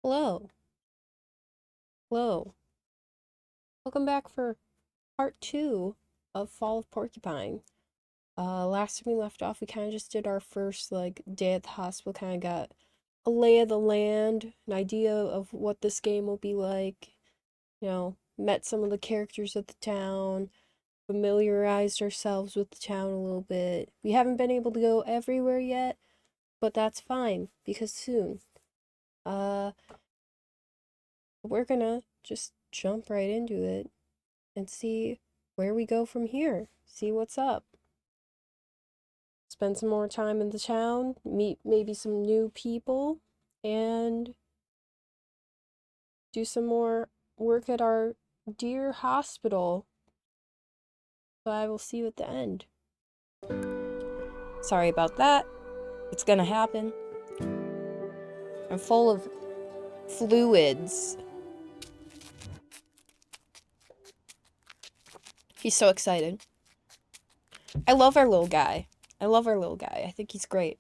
Hello. Hello. Welcome back for part 2 of Fall of Porcupine. Last time we left off, we kind of just did our first, day at the hospital, kind of got a lay of the land, an idea of what this game will be like, met some of the characters of the town, familiarized ourselves with the town a little bit. We haven't been able to go everywhere yet, but that's fine, because soon. We're gonna just jump right into it and see where we go from here. See what's up. Spend some more time in the town, meet maybe some new people, and do some more work at our dear hospital. So I will see you at the end. Sorry about that. It's gonna happen. I'm full of fluids. He's so excited. I love our little guy. I think he's great.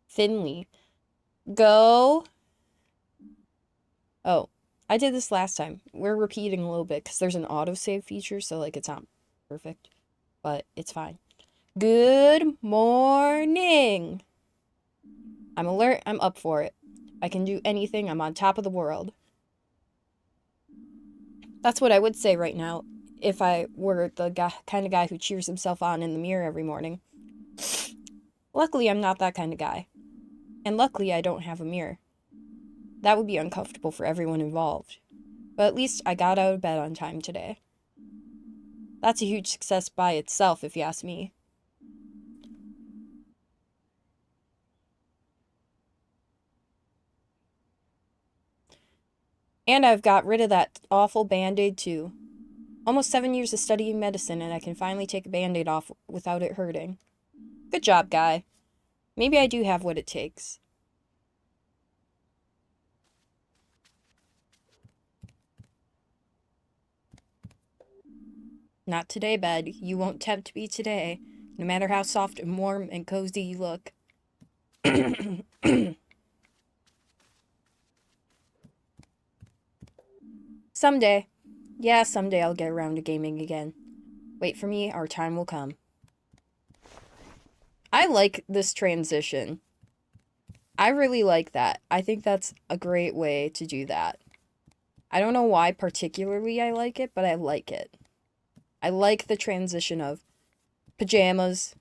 Finley. Go. Oh, I did this last time. We're repeating a little bit because there's an autosave feature, so it's not perfect, but it's fine. Good morning. I'm alert. I'm up for it. I can do anything. I'm on top of the world. That's what I would say right now if I were the kind of guy who cheers himself on in the mirror every morning. Luckily, I'm not that kind of guy. And luckily, I don't have a mirror. That would be uncomfortable for everyone involved. But at least I got out of bed on time today. That's a huge success by itself, if you ask me. And I've got rid of that awful Band-Aid too. Almost 7 years of studying medicine and I can finally take a Band-Aid off without it hurting. Good job, guy. Maybe I do have what it takes. Not today, bed. You won't tempt me today, no matter how soft and warm and cozy you look. Someday. Yeah, someday I'll get around to gaming again. Wait for me, our time will come. I like this transition. I really like that. I think that's a great way to do that. I don't know why particularly I like it, but I like it. I like the transition of pajamas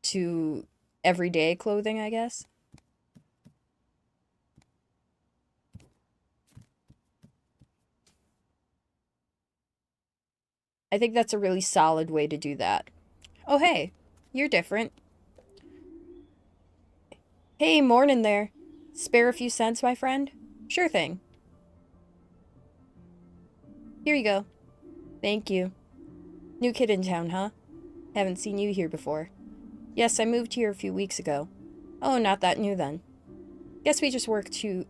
to everyday clothing, I guess. I think that's a really solid way to do that. Oh, hey, you're different. Hey, morning there. Spare a few cents, my friend? Sure thing. Here you go. Thank you. New kid in town, huh? Haven't seen you here before. Yes, I moved here a few weeks ago. Oh, not that new then. Guess we just work two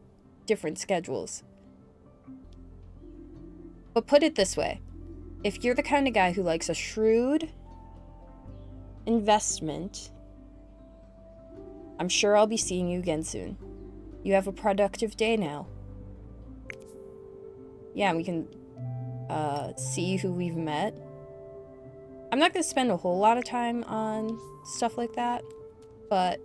different schedules. But put it this way. If you're the kind of guy who likes a shrewd investment, I'm sure I'll be seeing you again soon. You have a productive day now. Yeah, we can see who we've met. I'm not going to spend a whole lot of time on stuff like that, but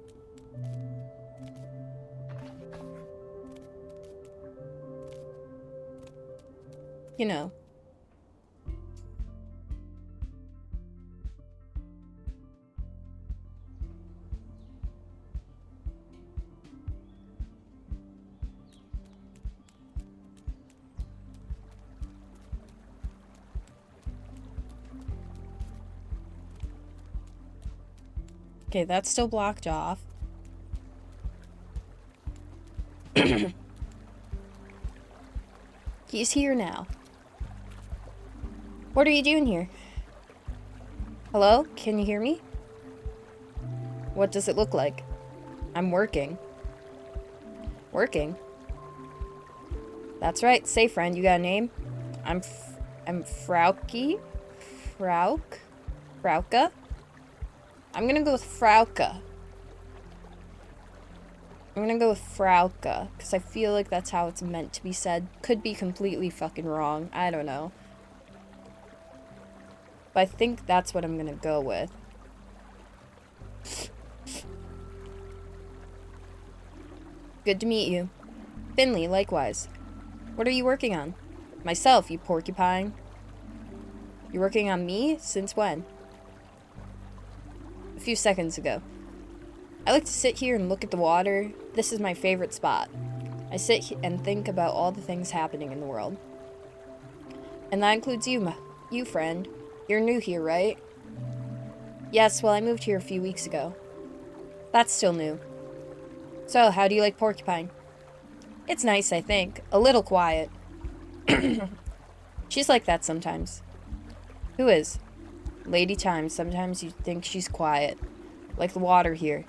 you know. Okay, that's still blocked off. He's here now. What are you doing here? Hello? Can you hear me? What does it look like? I'm working. Working? That's right. Say, friend, you got a name? I'm Frauke? Frauke? I'm gonna go with Frauke. I'm gonna go with Frauke, because I feel like that's how it's meant to be said. Could be completely fucking wrong. I don't know. But I think that's what I'm gonna go with. Good to meet you. Finley, likewise. What are you working on? Myself, you porcupine. You're working on me? Since when? A few seconds ago. I like to sit here and look at the water. This is my favorite spot. I sit and think about all the things happening in the world. And that includes you, friend. You're new here, right? Yes, well, I moved here a few weeks ago. That's still new. So, how do you like Porcupine? It's nice, I think. A little quiet. She's like that sometimes. Who is? Lady Time. Sometimes you think she's quiet. Like the water here.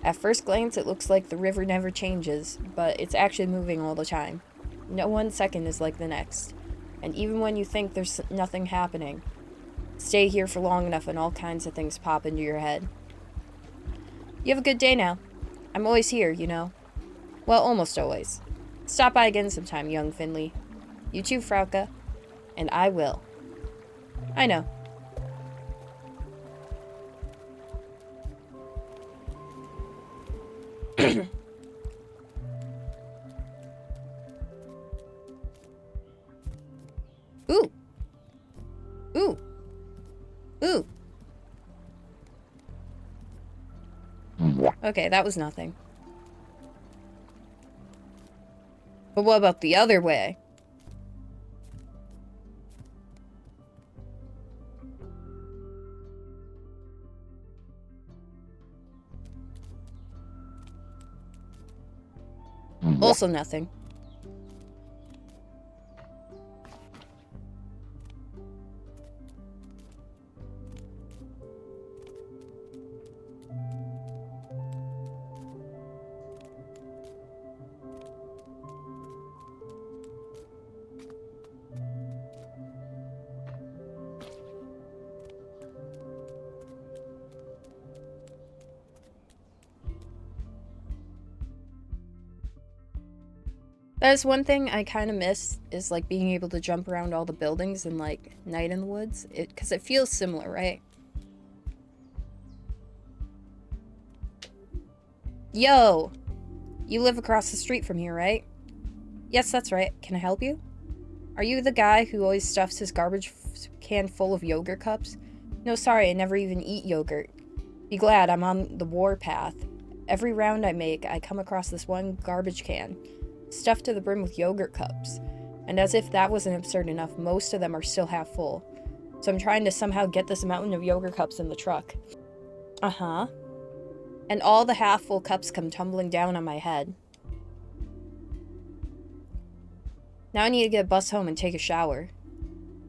At first glance, it looks like the river never changes, but it's actually moving all the time. No 1 second is like the next. And even when you think there's nothing happening, stay here for long enough and all kinds of things pop into your head. You have a good day now. I'm always here, you know. Well, almost always. Stop by again sometime, young Finley. You too, Frauke. And I will. I know. Ooh. Ooh. Ooh. Okay, that was nothing. But what about the other way? Also nothing. That is one thing I kind of miss, is like being able to jump around all the buildings in like Night in the Woods. Because it feels similar, right? Yo! You live across the street from here, right? Yes, that's right. Can I help you? Are you the guy who always stuffs his garbage can full of yogurt cups? No, sorry, I never even eat yogurt. Be glad I'm on the warpath. Every round I make, I come across this one garbage can, stuffed to the brim with yogurt cups. And as if that wasn't absurd enough, most of them are still half full. So I'm trying to somehow get this mountain of yogurt cups in the truck. Uh-huh. And all the half-full cups come tumbling down on my head. Now I need to get a bus home and take a shower.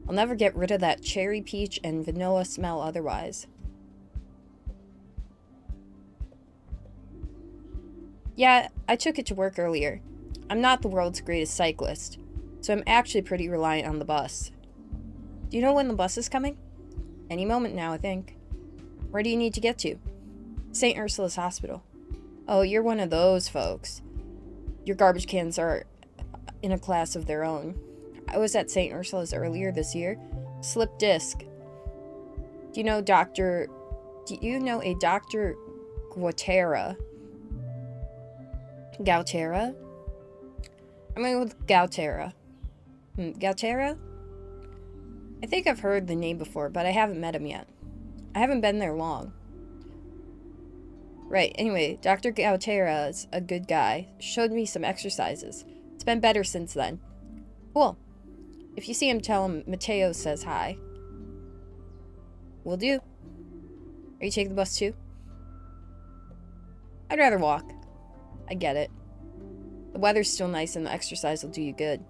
I'll never get rid of that cherry peach and vanilla smell otherwise. Yeah, I took it to work earlier. I'm not the world's greatest cyclist, so I'm actually pretty reliant on the bus. Do you know when the bus is coming? Any moment now, I think. Where do you need to get to? St. Ursula's Hospital. Oh, you're one of those folks. Your garbage cans are in a class of their own. I was at St. Ursula's earlier this year. Slip disc. Do you know a Dr. Gautera? Gautera? I'm going with Gautera. Gautera? I think I've heard the name before, but I haven't met him yet. I haven't been there long. Right, anyway, Dr. Gautera is a good guy. Showed me some exercises. It's been better since then. Cool. If you see him, tell him Mateo says hi. Will do. Are you taking the bus too? I'd rather walk. I get it. The weather's still nice and the exercise will do you good.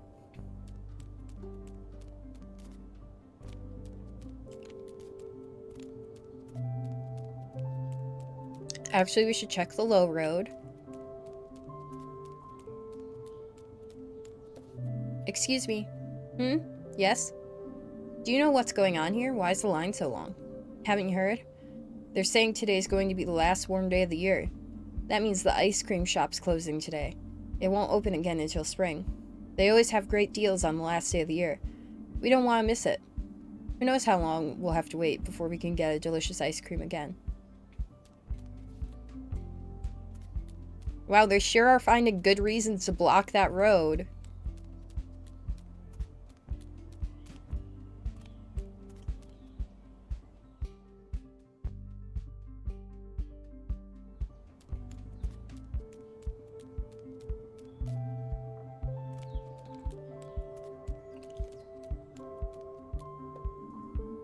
Actually, we should check the low road. Excuse me. Yes? Do you know what's going on here? Why is the line so long? Haven't you heard? They're saying today's going to be the last warm day of the year. That means the ice cream shop's closing today. It won't open again until spring. They always have great deals on the last day of the year. We don't want to miss it. Who knows how long we'll have to wait before we can get a delicious ice cream again. Wow, they sure are finding good reasons to block that road.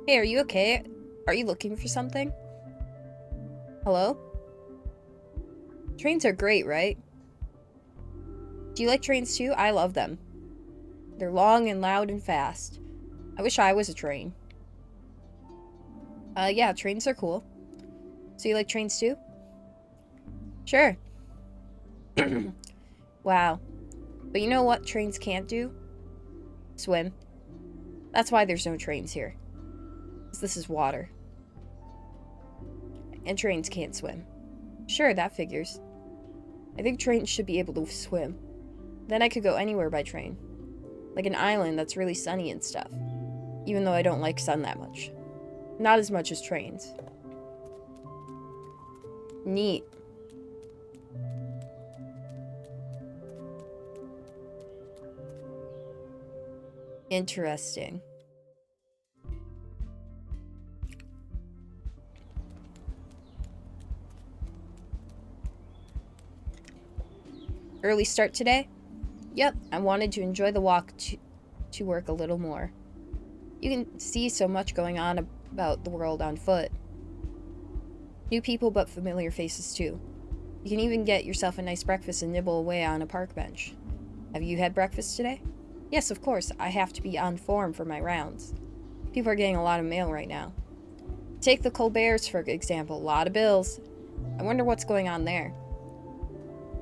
Hey, are you okay? Are you looking for something? Hello? Trains are great, right? Do you like trains too? I love them. They're long and loud and fast. I wish I was a train. Yeah, trains are cool. So you like trains too? Sure. Wow. But you know what trains can't do? Swim. That's why there's no trains here. 'Cause this is water. And trains can't swim. Sure, that figures. I think trains should be able to swim. Then I could go anywhere by train. Like an island that's really sunny and stuff. Even though I don't like sun that much. Not as much as trains. Neat. Interesting. Early start today? Yep, I wanted to enjoy the walk to work a little more. You can see so much going on about the world on foot. New people but familiar faces too. You can even get yourself a nice breakfast and nibble away on a park bench. Have you had breakfast today? Yes, of course. I have to be on form for my rounds. People are getting a lot of mail right now. Take the Colberts, for example. A lot of bills. I wonder what's going on there.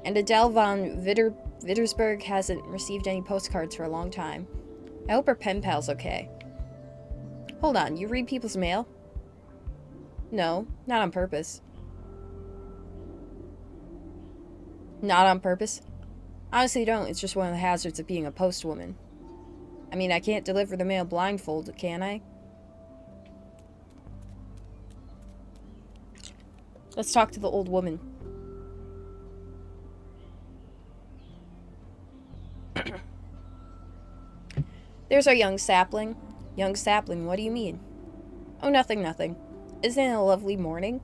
And Adele von Wittersberg hasn't received any postcards for a long time. I hope her pen pal's okay. Hold on, you read people's mail? No, not on purpose. Not on purpose? Honestly, don't. It's just one of the hazards of being a postwoman. I mean, I can't deliver the mail blindfolded, can I? Let's talk to the old woman. There's our young sapling. Young sapling, what do you mean? Oh, nothing, nothing. Isn't it a lovely morning?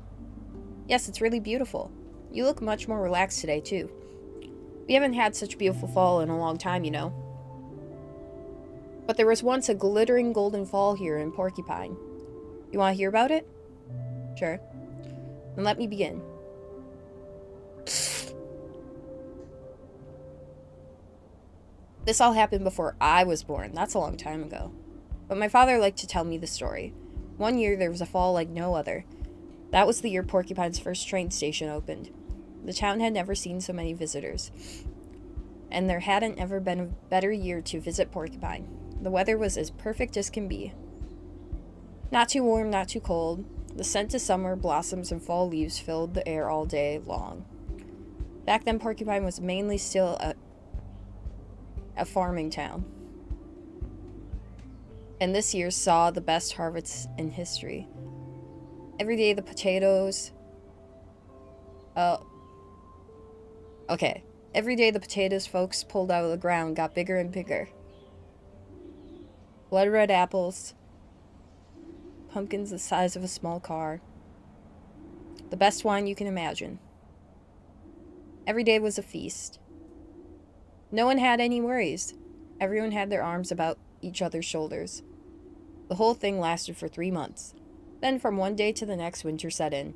Yes, it's really beautiful. You look much more relaxed today, too. We haven't had such a beautiful fall in a long time, you know. But there was once a glittering golden fall here in Porcupine. You want to hear about it? Sure. Then let me begin. This all happened before I was born. That's a long time ago. But my father liked to tell me the story. One year there was a fall like no other. That was the year Porcupine's first train station opened. The town had never seen so many visitors. And there hadn't ever been a better year to visit Porcupine. The weather was as perfect as can be. Not too warm, not too cold. The scent of summer blossoms and fall leaves filled the air all day long. Back then, Porcupine was mainly still a farming town. And this year saw the best harvests in history. Every day the potatoes... Every day the potatoes folks pulled out of the ground got bigger and bigger. Blood red apples. Pumpkins the size of a small car. The best wine you can imagine. Every day was a feast. No one had any worries. Everyone had their arms about each other's shoulders. The whole thing lasted for 3 months. Then from one day to the next, winter set in.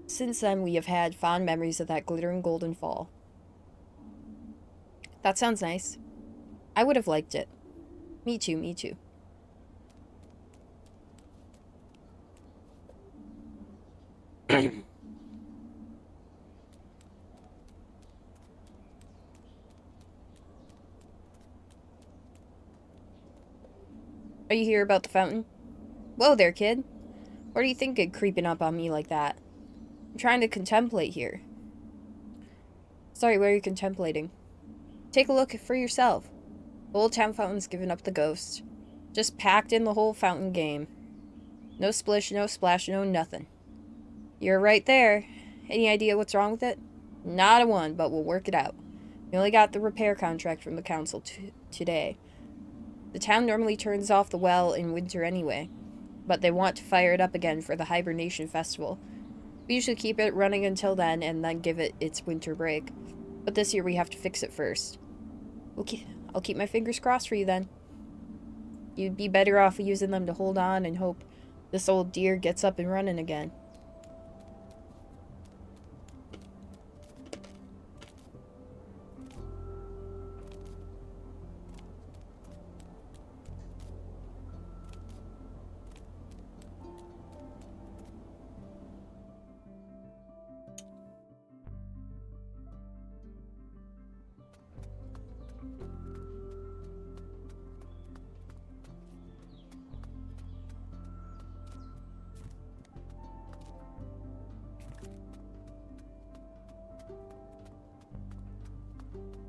Since then, we have had fond memories of that glittering golden fall. That sounds nice. I would have liked it. Me too, me too. Are you here about the fountain? Whoa there, kid. What are you thinking creeping up on me like that? I'm trying to contemplate here. Sorry, what are you contemplating? Take a look for yourself. The old town fountain's given up the ghost. Just packed in the whole fountain game. No splish, no splash, no nothing. You're right there. Any idea what's wrong with it? Not a one, but we'll work it out. We only got the repair contract from the council today. The town normally turns off the well in winter anyway, but they want to fire it up again for the hibernation festival. We usually keep it running until then and then give it its winter break. But this year we have to fix it first. Okay, I'll keep my fingers crossed for you then. You'd be better off using them to hold on and hope this old deer gets up and running again.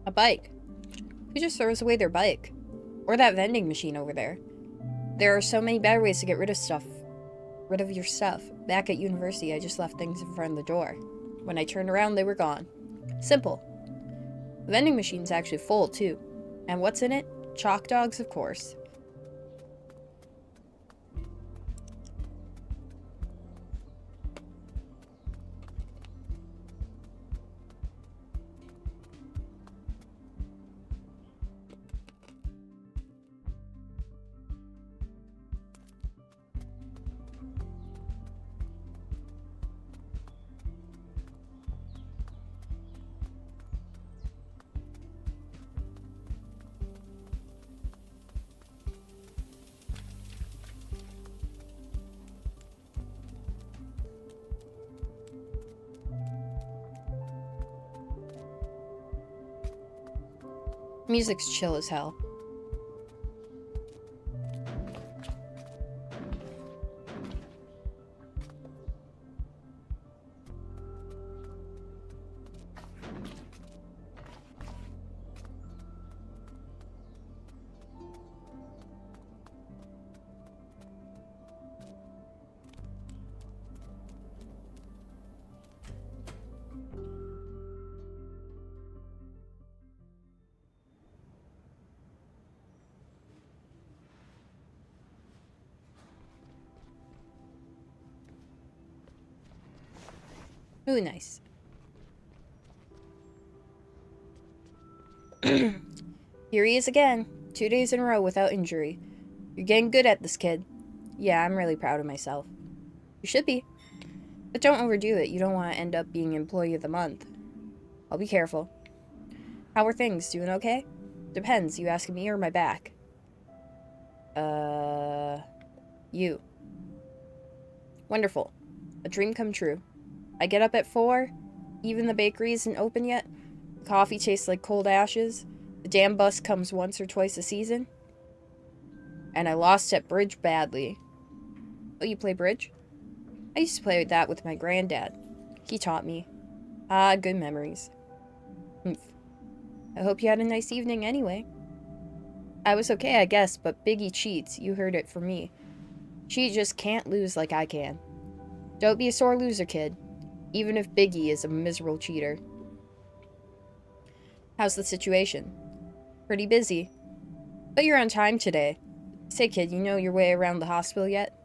A bike. Who just throws away their bike? Or that vending machine over there? There are so many better ways to get rid of your stuff. Back at university, I just left things in front of the door. When I turned around, they were gone. Simple. The vending machine's actually full, too. And what's in it? Chalk dogs, of course. Music's chill as hell. Ooh, nice. Here he is again. 2 days in a row without injury. You're getting good at this, kid. Yeah, I'm really proud of myself. You should be. But don't overdo it. You don't want to end up being Employee of the Month. I'll be careful. How are things? Doing okay? Depends. You asking me or my back? You. Wonderful. A dream come true. I get up at 4. Even the bakery isn't open yet. The coffee tastes like cold ashes. The damn bus comes once or twice a season. And I lost at bridge badly. Oh, you play bridge? I used to play that with my granddad. He taught me. Ah, good memories. Humph. I hope you had a nice evening anyway. I was okay, I guess, but Biggie cheats. You heard it from me. She just can't lose like I can. Don't be a sore loser, kid. Even if Biggie is a miserable cheater. How's the situation? Pretty busy. But you're on time today. Say, kid, you know your way around the hospital yet?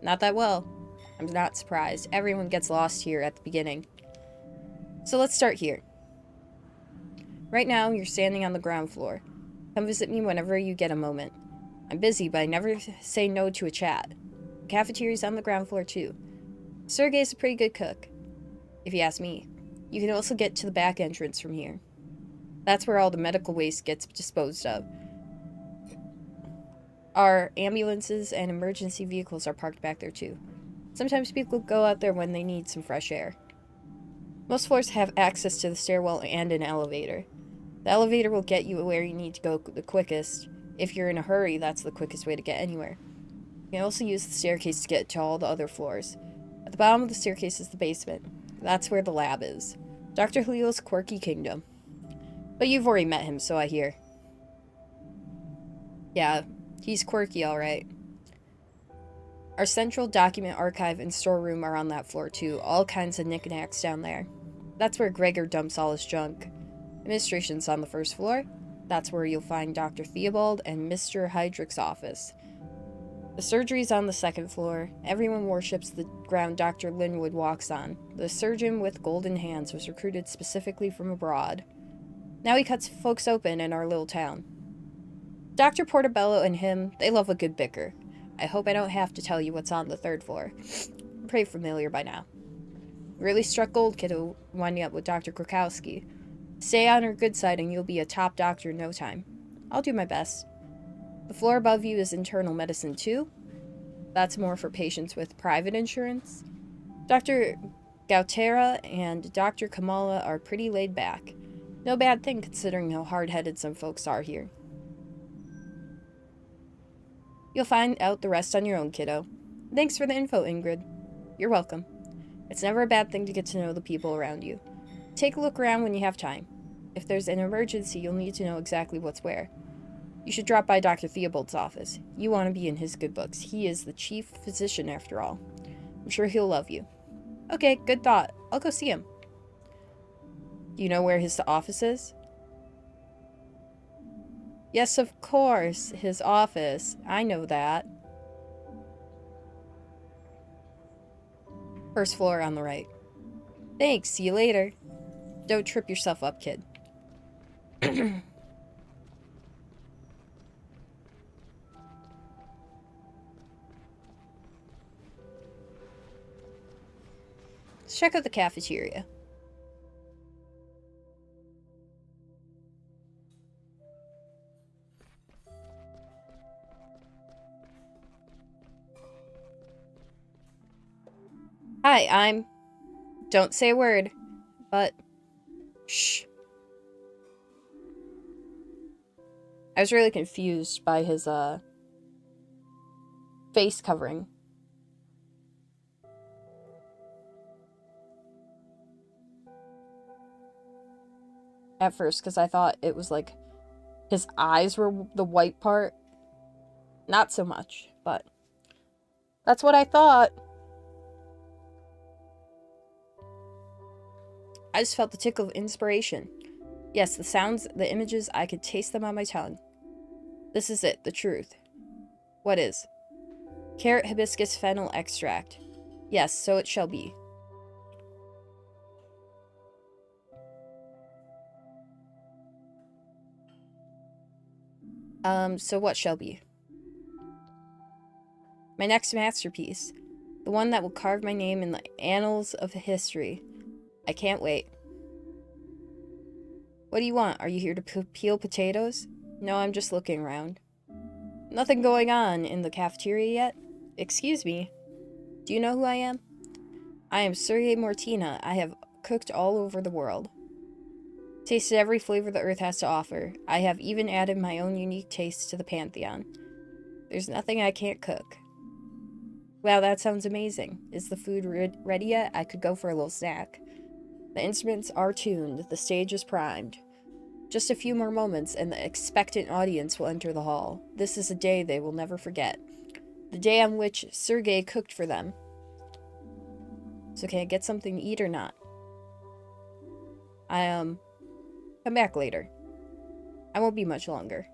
Not that well. I'm not surprised. Everyone gets lost here at the beginning. So let's start here. Right now, you're standing on the ground floor. Come visit me whenever you get a moment. I'm busy, but I never say no to a chat. The cafeteria's on the ground floor, too. Sergey's a pretty good cook, if you ask me. You can also get to the back entrance from here. That's where all the medical waste gets disposed of. Our ambulances and emergency vehicles are parked back there, too. Sometimes people go out there when they need some fresh air. Most floors have access to the stairwell and an elevator. The elevator will get you where you need to go the quickest. If you're in a hurry, that's the quickest way to get anywhere. You can also use the staircase to get to all the other floors. At the bottom of the staircase is the basement. That's where the lab is. Dr. Halil's quirky kingdom. But you've already met him, so I hear. Yeah, he's quirky, alright. Our central document archive and storeroom are on that floor, too. All kinds of knickknacks down there. That's where Gregor dumps all his junk. Administration's on the first floor. That's where you'll find Dr. Theobald and Mr. Heydrich's office. The surgery's on the second floor. Everyone worships the ground Dr. Linwood walks on. The surgeon with golden hands was recruited specifically from abroad. Now he cuts folks open in our little town. Dr. Portobello and him, they love a good bicker. I hope I don't have to tell you what's on the third floor. I'm pretty familiar by now. Really struck gold, kiddo, winding up with Dr. Krakowski. Stay on her good side and you'll be a top doctor in no time. I'll do my best. The floor above you is internal medicine too. That's more for patients with private insurance. Dr. Gautera and Dr. Kamala are pretty laid back. No bad thing considering how hard-headed some folks are here. You'll find out the rest on your own, kiddo. Thanks for the info, Ingrid. You're welcome. It's never a bad thing to get to know the people around you. Take a look around when you have time. If there's an emergency, you'll need to know exactly what's where. You should drop by Dr. Theobald's office. You want to be in his good books. He is the chief physician, after all. I'm sure he'll love you. Okay, good thought. I'll go see him. Do you know where his office is? Yes, of course. His office. I know that. First floor on the right. Thanks. See you later. Don't trip yourself up, kid. Let's check out the cafeteria. Hi, I'm... Don't say a word, but... Shh. I was really confused by his, face covering. At first, because I thought it was like his eyes were the white part. Not so much, but that's what I thought. I just felt the tickle of inspiration. Yes, the sounds, the images, I could taste them on my tongue. This is it, the truth. What is? Carrot hibiscus fennel extract. Yes, so it shall be. So what shall be? My next masterpiece. The one that will carve my name in the annals of history. I can't wait. What do you want? Are you here to peel potatoes? No, I'm just looking around. Nothing going on in the cafeteria yet? Excuse me. Do you know who I am? I am Sergei Mortina. I have cooked all over the world. Tasted every flavor the earth has to offer. I have even added my own unique taste to the pantheon. There's nothing I can't cook. Wow, that sounds amazing. Is the food ready yet? I could go for a little snack. The instruments are tuned. The stage is primed. Just a few more moments and the expectant audience will enter the hall. This is a day they will never forget. The day on which Sergei cooked for them. So can I get something to eat or not? Come back later. I won't be much longer.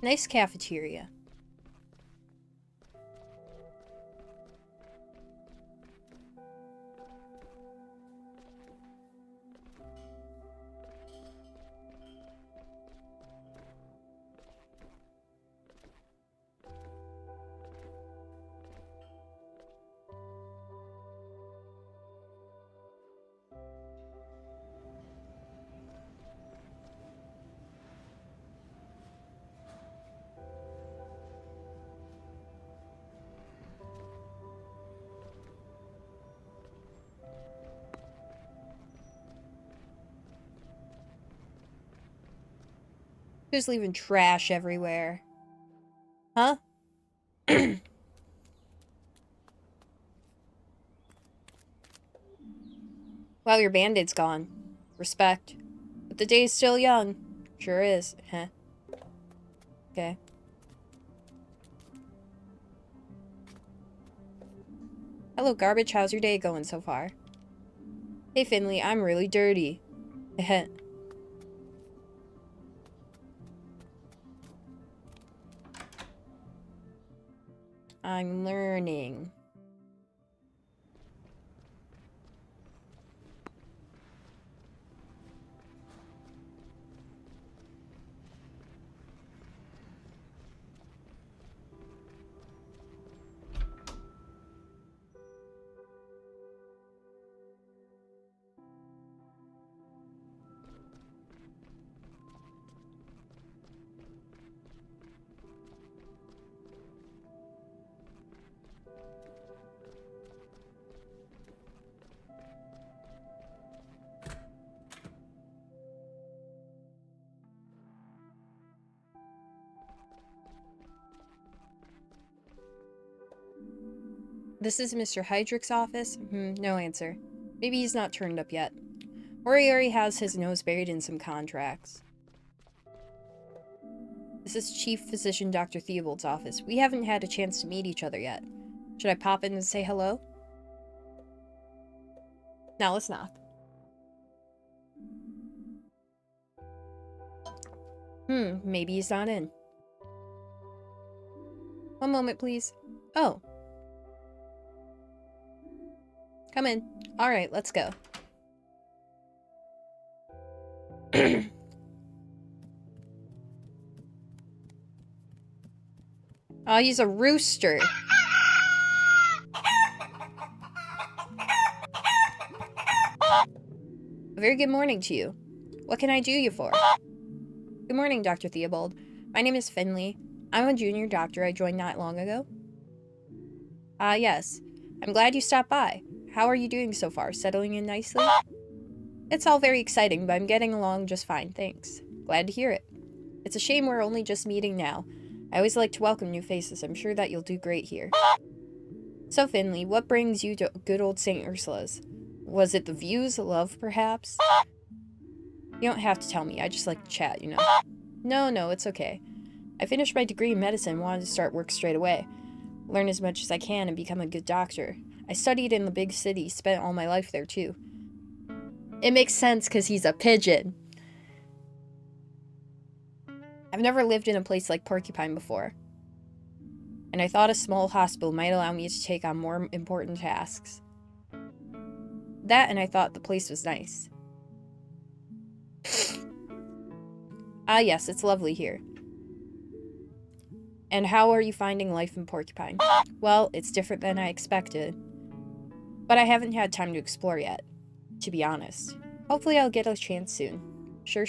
Nice cafeteria. Who's leaving trash everywhere? Huh? Well, your band-aid's gone. Respect. But the day's still young. Sure is. Huh. Okay. Hello, garbage. How's your day going so far? Hey, Finley, I'm really dirty. Heh. I'm learning. This is Mr. Heydrich's office? No answer. Maybe he's not turned up yet. Or he already has his nose buried in some contracts. This is Chief Physician Dr. Theobald's office. We haven't had a chance to meet each other yet. Should I pop in and say hello? Now let's knock. Maybe he's not in. One moment, please. Oh. Come in. Alright, let's go. Oh, he's a rooster. A very good morning to you. What can I do you for? Good morning, Dr. Theobald. My name is Finley. I'm a junior doctor I joined not long ago. Yes. I'm glad you stopped by. How are you doing so far? Settling in nicely? It's all very exciting, but I'm getting along just fine, thanks. Glad to hear it. It's a shame we're only just meeting now. I always like to welcome new faces. I'm sure that you'll do great here. So, Finley, what brings you to good old St. Ursula's? Was it the views, love, perhaps? You don't have to tell me. I just like to chat, you know. No, it's okay. I finished my degree in medicine and wanted to start work straight away. Learn as much as I can and become a good doctor. I studied in the big city, spent all my life there, too. It makes sense because he's a pigeon. I've never lived in a place like Porcupine before. And I thought a small hospital might allow me to take on more important tasks. That, and I thought the place was nice. Yes, it's lovely here. And how are you finding life in Porcupine? Well, it's different than I expected. But I haven't had time to explore yet, to be honest. Hopefully I'll get a chance soon. Sure.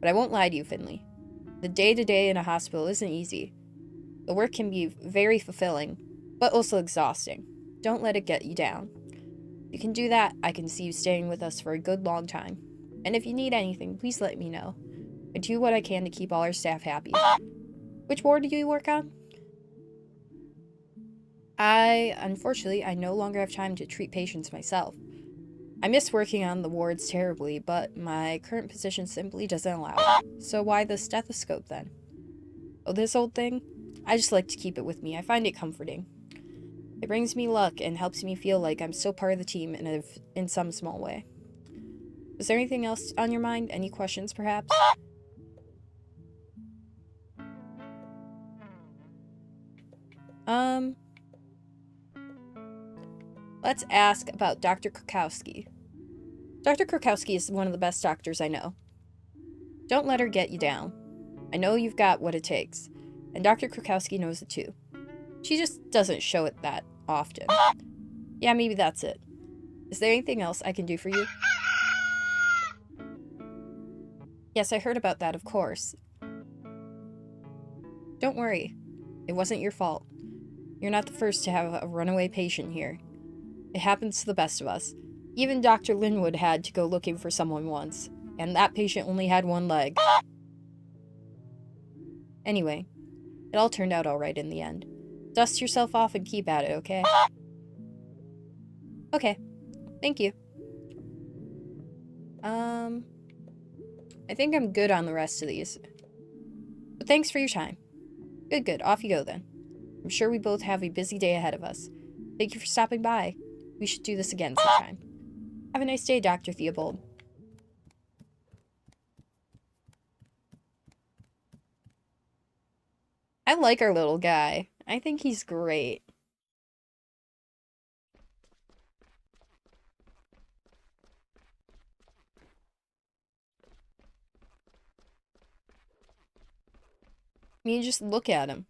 But I won't lie to you, Finley. The day-to-day in a hospital isn't easy. The work can be very fulfilling, but also exhausting. Don't let it get you down. If you can do that, I can see you staying with us for a good long time. And if you need anything, please let me know. I do what I can to keep all our staff happy. Which ward do you work on? Unfortunately, I no longer have time to treat patients myself. I miss working on the wards terribly, but my current position simply doesn't allow it. So why the stethoscope then? Oh, this old thing? I just like to keep it with me. I find it comforting. It brings me luck and helps me feel like I'm still part of the team in some small way. Was there anything else on your mind? Any questions, perhaps? Let's ask about Dr. Krakowski. Dr. Krakowski is one of the best doctors I know. Don't let her get you down. I know you've got what it takes, and Dr. Krakowski knows it too. She just doesn't show it that often. Yeah, maybe that's it. Is there anything else I can do for you? Yes, I heard about that, of course. Don't worry. It wasn't your fault. You're not the first to have a runaway patient here. It happens to the best of us. Even Dr. Linwood had to go looking for someone once. And that patient only had one leg. Anyway, it all turned out alright in the end. Dust yourself off and keep at it, okay? Okay, thank you. I think I'm good on the rest of these. But thanks for your time. Good, off you go then. I'm sure we both have a busy day ahead of us. Thank you for stopping by. We should do this again sometime. Have a nice day, Dr. Theobald. I like our little guy. I think he's great. I mean, just look at him.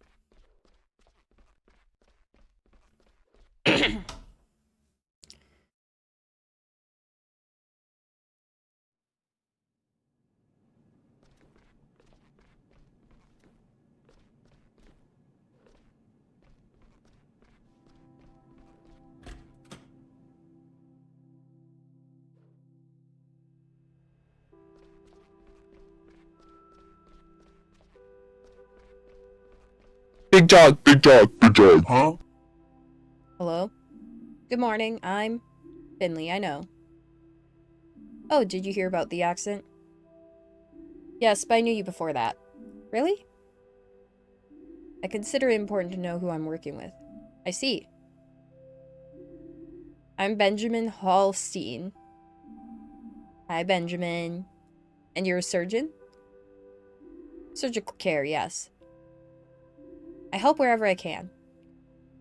Big dog, big dog, big dog. Huh? Hello? Good morning, I'm Finley, I know. Oh, did you hear about the accident? Yes, but I knew you before that. Really? I consider it important to know who I'm working with. I see. I'm Benjamin Hallstein. Hi, Benjamin. And you're a surgeon? Surgical care, yes. I help wherever I can.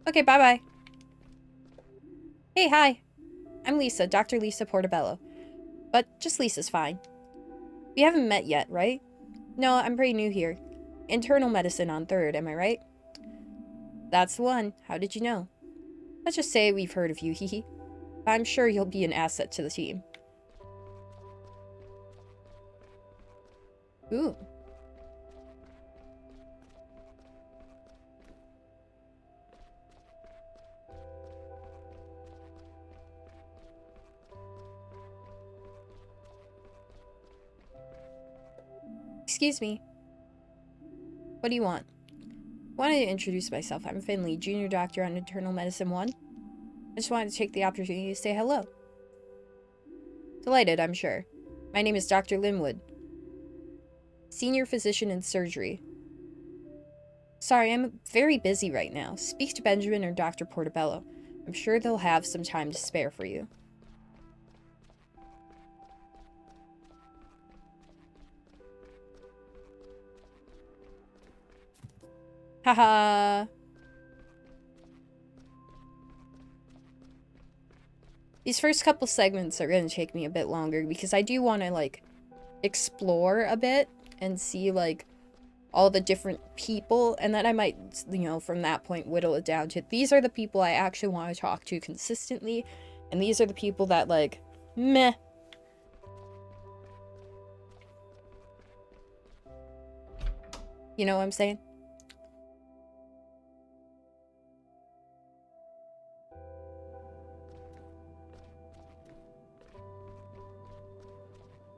Okay, bye-bye. Hey, hi. I'm Lisa, Dr. Lisa Portobello. But just Lisa's fine. We haven't met yet, right? No, I'm pretty new here. Internal medicine on 3rd, am I right? That's the one. How did you know? Let's just say we've heard of you, hehe. I'm sure you'll be an asset to the team. Ooh. Excuse me. What do you want? I wanted to introduce myself. I'm Finley, junior doctor on Internal Medicine 1. I just wanted to take the opportunity to say hello. Delighted, I'm sure. My name is Dr. Linwood, senior physician in surgery. Sorry, I'm very busy right now. Speak to Benjamin or Dr. Portobello. I'm sure they'll have some time to spare for you. Haha. These first couple segments are going to take me a bit longer because I do want to, like, explore a bit and see, like, all the different people, and then I might, you know, from that point whittle it down to these are the people I actually want to talk to consistently, and these are the people that, like, meh. You know what I'm saying?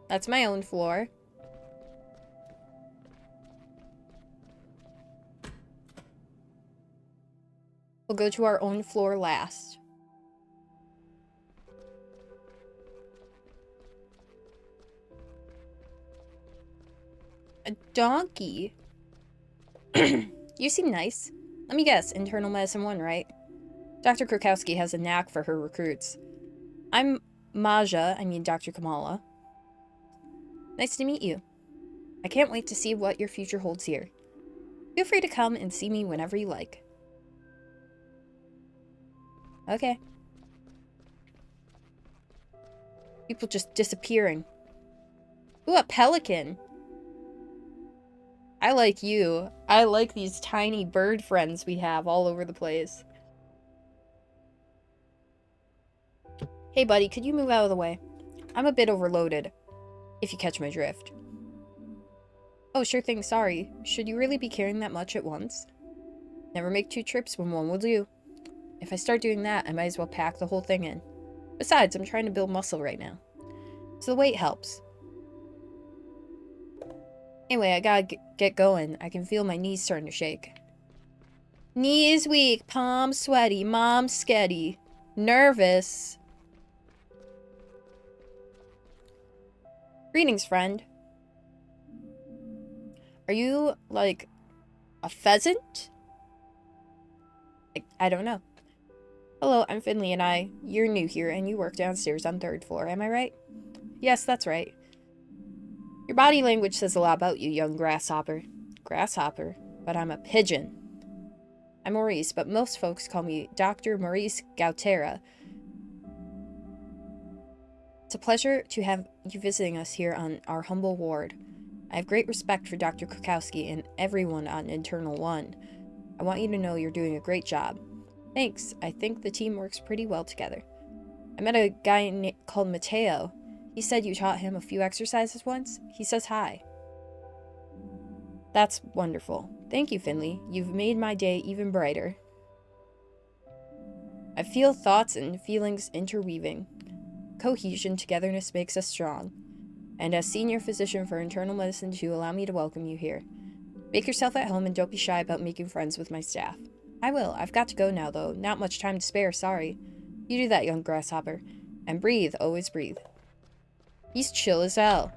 That's my own floor. We'll go to our own floor last. A donkey? You seem nice. Let me guess, Internal Medicine 1, right? Dr. Krakowski has a knack for her recruits. I'm Dr. Kamala. Nice to meet you. I can't wait to see what your future holds here. Feel free to come and see me whenever you like. Okay. People just disappearing. Ooh, a pelican. I like you. I like these tiny bird friends we have all over the place. Hey buddy, could you move out of the way? I'm a bit overloaded, if you catch my drift. Oh, sure thing, sorry. Should you really be carrying that much at once? Never make 2 trips when one will do. If I start doing that, I might as well pack the whole thing in. Besides, I'm trying to build muscle right now. So the weight helps. Anyway, I gotta get going. I can feel my knees starting to shake. Knees weak, palms sweaty, mom sketty, nervous. Greetings, friend. Are you, like, a pheasant? I don't know. Hello, I'm Finley and you're new here and you work downstairs on 3rd floor, am I right? Yes, that's right. Your body language says a lot about you, young grasshopper. Grasshopper? But I'm a pigeon. I'm Maurice, but most folks call me Dr. Maurice Gautera. It's a pleasure to have you visiting us here on our humble ward. I have great respect for Dr. Krakowski and everyone on Internal 1. I want you to know you're doing a great job. Thanks, I think the team works pretty well together. I met a guy called Mateo. He said you taught him a few exercises once. He says hi. That's wonderful. Thank you, Finley. You've made my day even brighter. I feel thoughts and feelings interweaving. Cohesion, togetherness makes us strong. And as senior physician for internal medicine 2, allow me to welcome you here. Make yourself at home and don't be shy about making friends with my staff. I will. I've got to go now, though. Not much time to spare, sorry. You do that, young grasshopper. And breathe, always breathe. He's chill as hell.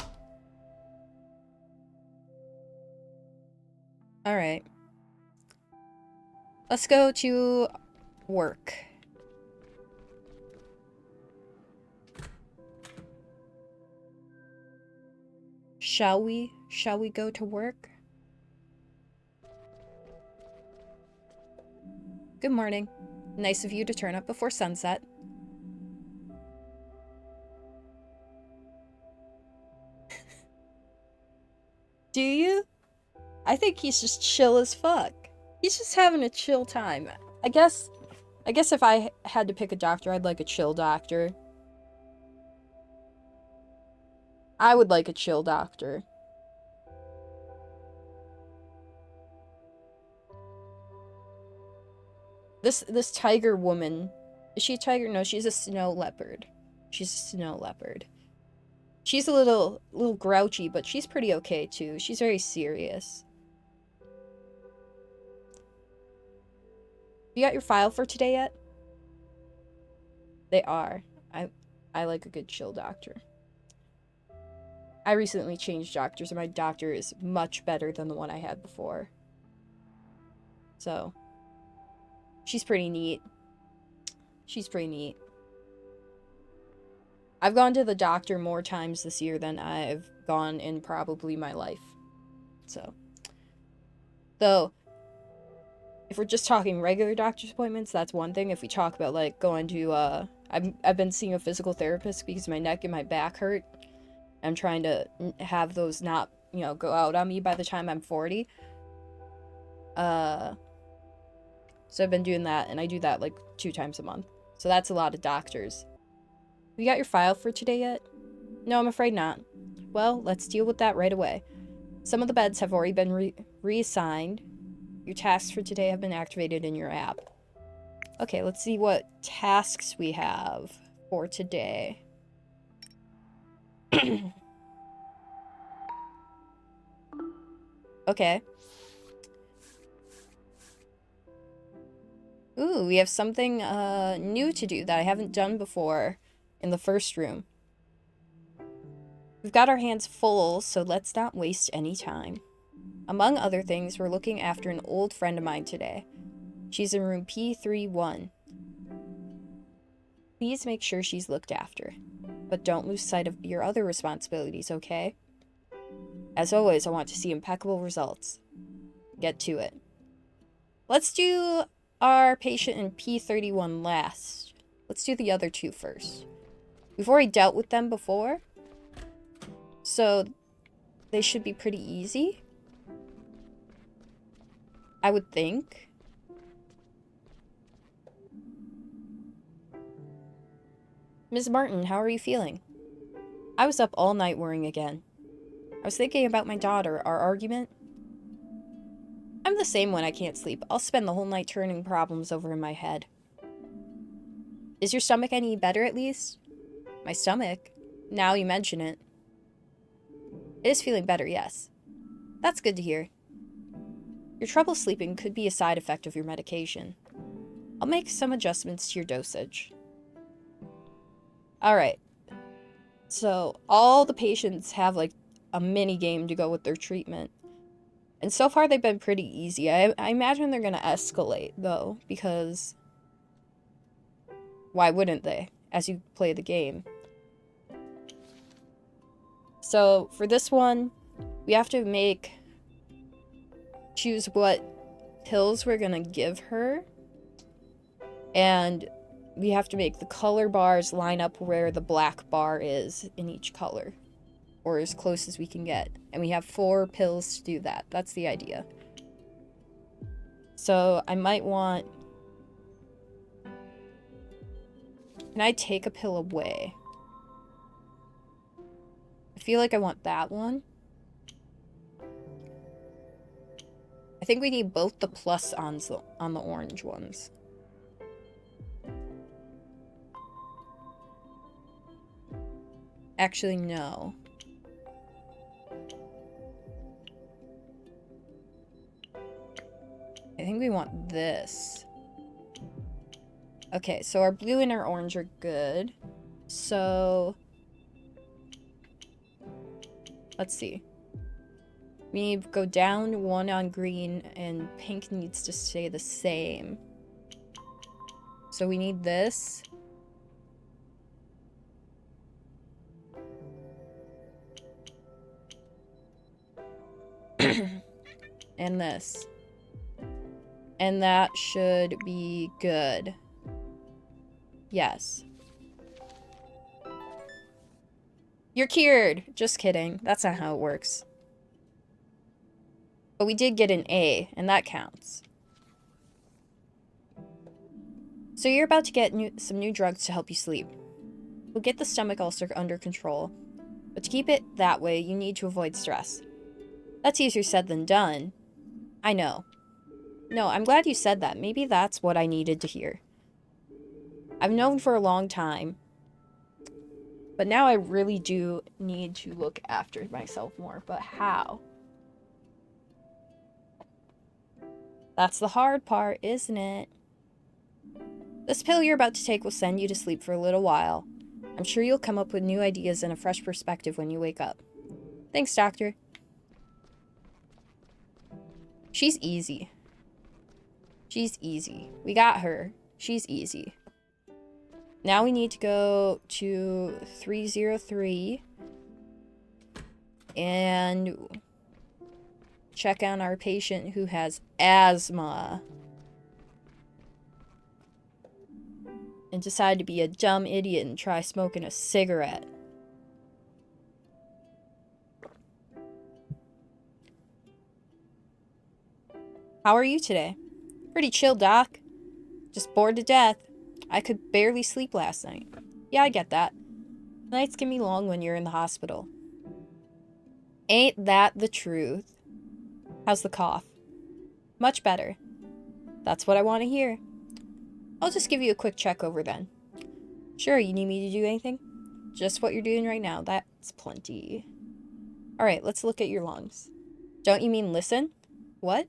Alright. Let's go to work. Shall we? Shall we go to work? Good morning. Nice of you to turn up before sunset. Do you? I think he's just chill as fuck. He's just having a chill time. I guess if I had to pick a doctor, I'd like a chill doctor. I would like a chill doctor. This tiger woman, is she a tiger? No, she's a snow leopard. She's a snow leopard. She's a little grouchy, but she's pretty okay too. She's very serious. You got your file for today yet? They are. I like a good chill doctor. I recently changed doctors and my doctor is much better than the one I had before. So, she's pretty neat. She's pretty neat. I've gone to the doctor more times this year than I've gone in probably my life. So, though, if we're just talking regular doctor's appointments, that's one thing. If we talk about, like, going to, I've been seeing a physical therapist because my neck and my back hurt. I'm trying to have those not, you know, go out on me by the time I'm 40. So I've been doing that, and I do that, like, 2 times a month. So that's a lot of doctors. You got your file for today yet? No, I'm afraid not. Well, let's deal with that right away. Some of the beds have already been reassigned. Your tasks for today have been activated in your app. Okay, let's see what tasks we have for today. Okay. Ooh, we have something new to do that I haven't done before in the first room. We've got our hands full, so let's not waste any time. Among other things, we're looking after an old friend of mine today. She's in room P31. Please make sure she's looked after. But don't lose sight of your other responsibilities, okay? As always, I want to see impeccable results. Get to it. Let's do our patient in P31 last. Let's do the other 2 first. We've already dealt with them before, so they should be pretty easy, I would think. Ms. Martin, how are you feeling? I was up all night worrying again. I was thinking about my daughter, our argument. I'm the same when I can't sleep. I'll spend the whole night turning problems over in my head. Is your stomach any better at least? My stomach? Now you mention it. It is feeling better, yes. That's good to hear. Your trouble sleeping could be a side effect of your medication. I'll make some adjustments to your dosage. Alright. So, all the patients have, like, a mini game to go with their treatment. And so far, they've been pretty easy. I imagine they're gonna escalate, though, because... why wouldn't they, as you play the game? So, for this one, we have to choose what pills we're gonna give her. And we have to make the color bars line up where the black bar is in each color. Or as close as we can get. And we have 4 pills to do that. That's the idea. So, I might want... Can I take a pill away? I feel like I want that one. I think we need both the plus on the orange ones. Actually, no. I think we want this. Okay, so our blue and our orange are good. So... let's see. We need to go down 1 on green, and pink needs to stay the same. So we need this. And this. And that should be good. Yes. You're cured! Just kidding. That's not how it works. But we did get an A, and that counts. So you're about to get some new drugs to help you sleep. We'll get the stomach ulcer under control. But to keep it that way, you need to avoid stress. That's easier said than done. I know. No, I'm glad you said that. Maybe that's what I needed to hear. I've known for a long time. But now I really do need to look after myself more. But how? That's the hard part, isn't it? This pill you're about to take will send you to sleep for a little while. I'm sure you'll come up with new ideas and a fresh perspective when you wake up. Thanks, Doctor. She's easy. She's easy. We got her. She's easy. Now we need to go to 303 and check on our patient who has asthma and decide to be a dumb idiot and try smoking a cigarette. How are you today? Pretty chill, Doc. Just bored to death. I could barely sleep last night. Yeah, I get that. Nights can be long when you're in the hospital. Ain't that the truth? How's the cough? Much better. That's what I want to hear. I'll just give you a quick check over then. Sure, you need me to do anything? Just what you're doing right now. That's plenty. Alright, let's look at your lungs. Don't you mean listen? What?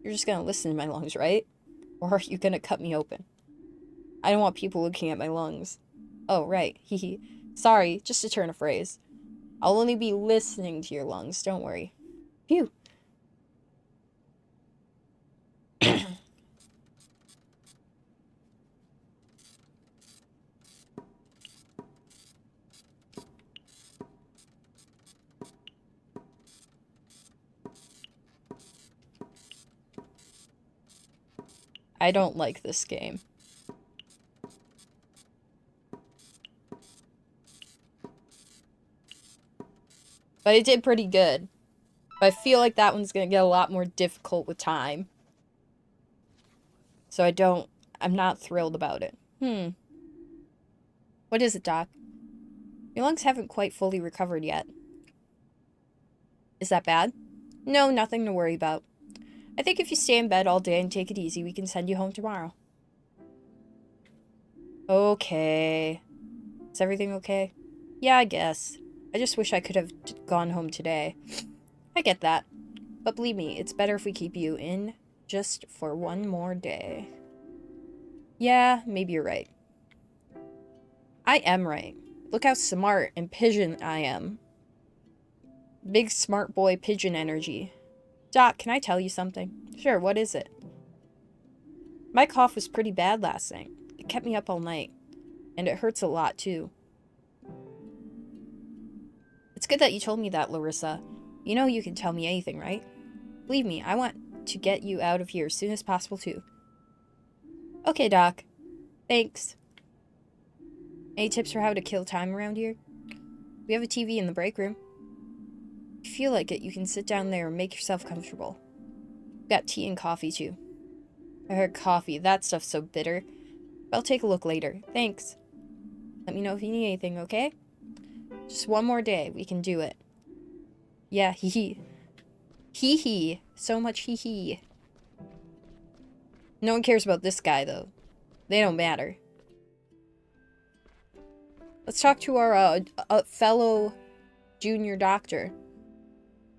You're just gonna listen to my lungs, right? Or are you gonna cut me open? I don't want people looking at my lungs. Oh, right. Hehe. Sorry, just a turn of phrase. I'll only be listening to your lungs, don't worry. Phew. I don't like this game. But it did pretty good. But I feel like that one's gonna get a lot more difficult with time. So I'm not thrilled about it. What is it, Doc? Your lungs haven't quite fully recovered yet. Is that bad? No, nothing to worry about. I think if you stay in bed all day and take it easy, we can send you home tomorrow. Okay. Is everything okay? Yeah, I guess. I just wish I could have gone home today. I get that. But believe me, it's better if we keep you in just for one more day. Yeah, maybe you're right. I am right. Look how smart and pigeon I am. Big smart boy pigeon energy. Doc, can I tell you something? Sure, what is it? My cough was pretty bad last night. It kept me up all night. And it hurts a lot, too. It's good that you told me that, Larissa. You know you can tell me anything, right? Believe me, I want to get you out of here as soon as possible, too. Okay, Doc. Thanks. Any tips for how to kill time around here? We have a TV in the break room. If you feel like it, you can sit down there and make yourself comfortable. We've got tea and coffee, too. I heard coffee. That stuff's so bitter. But I'll take a look later. Thanks. Let me know if you need anything, okay? Just one more day. We can do it. Yeah, hee hee. Hee hee. So much hee hee. No one cares about this guy, though. They don't matter. Let's talk to our fellow junior doctor.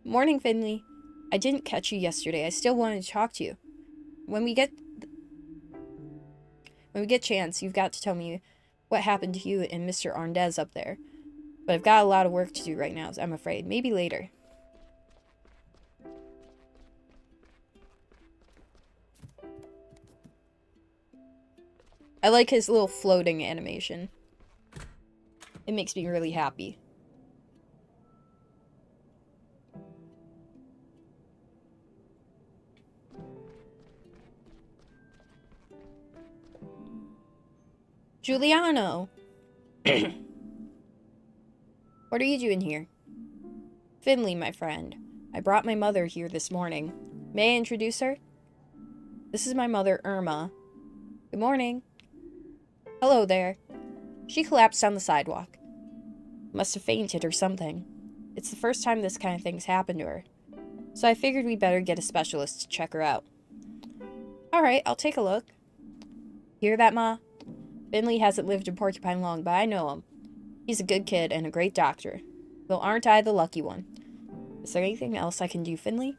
Morning, Finley. I didn't catch you yesterday. I still wanted to talk to you. When we get chance, you've got to tell me what happened to you and Mr. Arndez up there. But I've got a lot of work to do right now, I'm afraid. Maybe later. I like his little floating animation. It makes me really happy. Giuliano! What are you doing here? Finley, my friend. I brought my mother here this morning. May I introduce her? This is my mother, Irma. Good morning. Hello there. She collapsed on the sidewalk. Must have fainted or something. It's the first time this kind of thing's happened to her. So I figured we'd better get a specialist to check her out. Alright, I'll take a look. Hear that, Ma? Finley hasn't lived in Porcupine long, but I know him. He's a good kid and a great doctor. Well, aren't I the lucky one? Is there anything else I can do, Finley?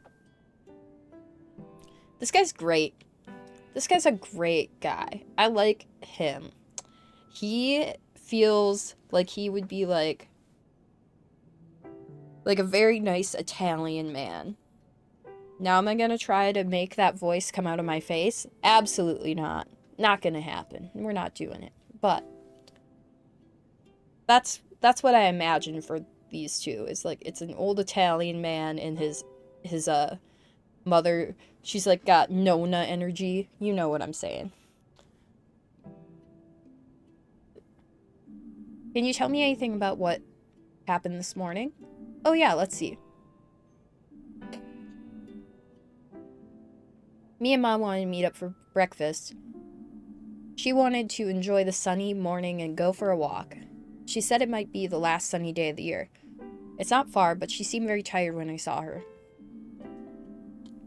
This guy's great. This guy's a great guy. I like him. He feels like he would be like a very nice Italian man. Now am I gonna try to make that voice come out of my face? Absolutely not. Not gonna happen. We're not doing it. But that's what I imagine for these two. Is like it's an old Italian man and his mother. She's like got Nona energy. You know what I'm saying. Can you tell me anything about what happened this morning? Oh yeah, let's see. Me and Mom wanted to meet up for breakfast. She wanted to enjoy the sunny morning and go for a walk. She said it might be the last sunny day of the year. It's not far, but she seemed very tired when I saw her.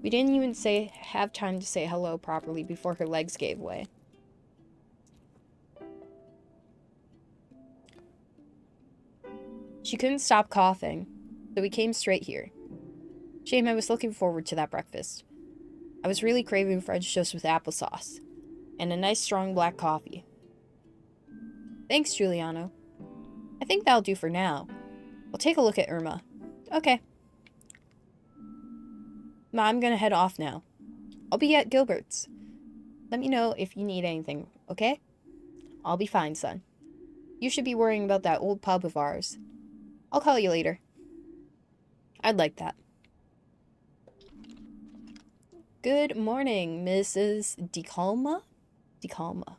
We didn't even have time to say hello properly before her legs gave way. She couldn't stop coughing, so we came straight here. Shame, I was looking forward to that breakfast. I was really craving French toast with applesauce, and a nice strong black coffee. Thanks, Giuliano. I think that'll do for now. We'll take a look at Irma. Okay. Ma, I'm gonna head off now. I'll be at Gilbert's. Let me know if you need anything, okay? I'll be fine, son. You should be worrying about that old pub of ours. I'll call you later. I'd like that. Good morning, Mrs. DeCalma? DeCalma.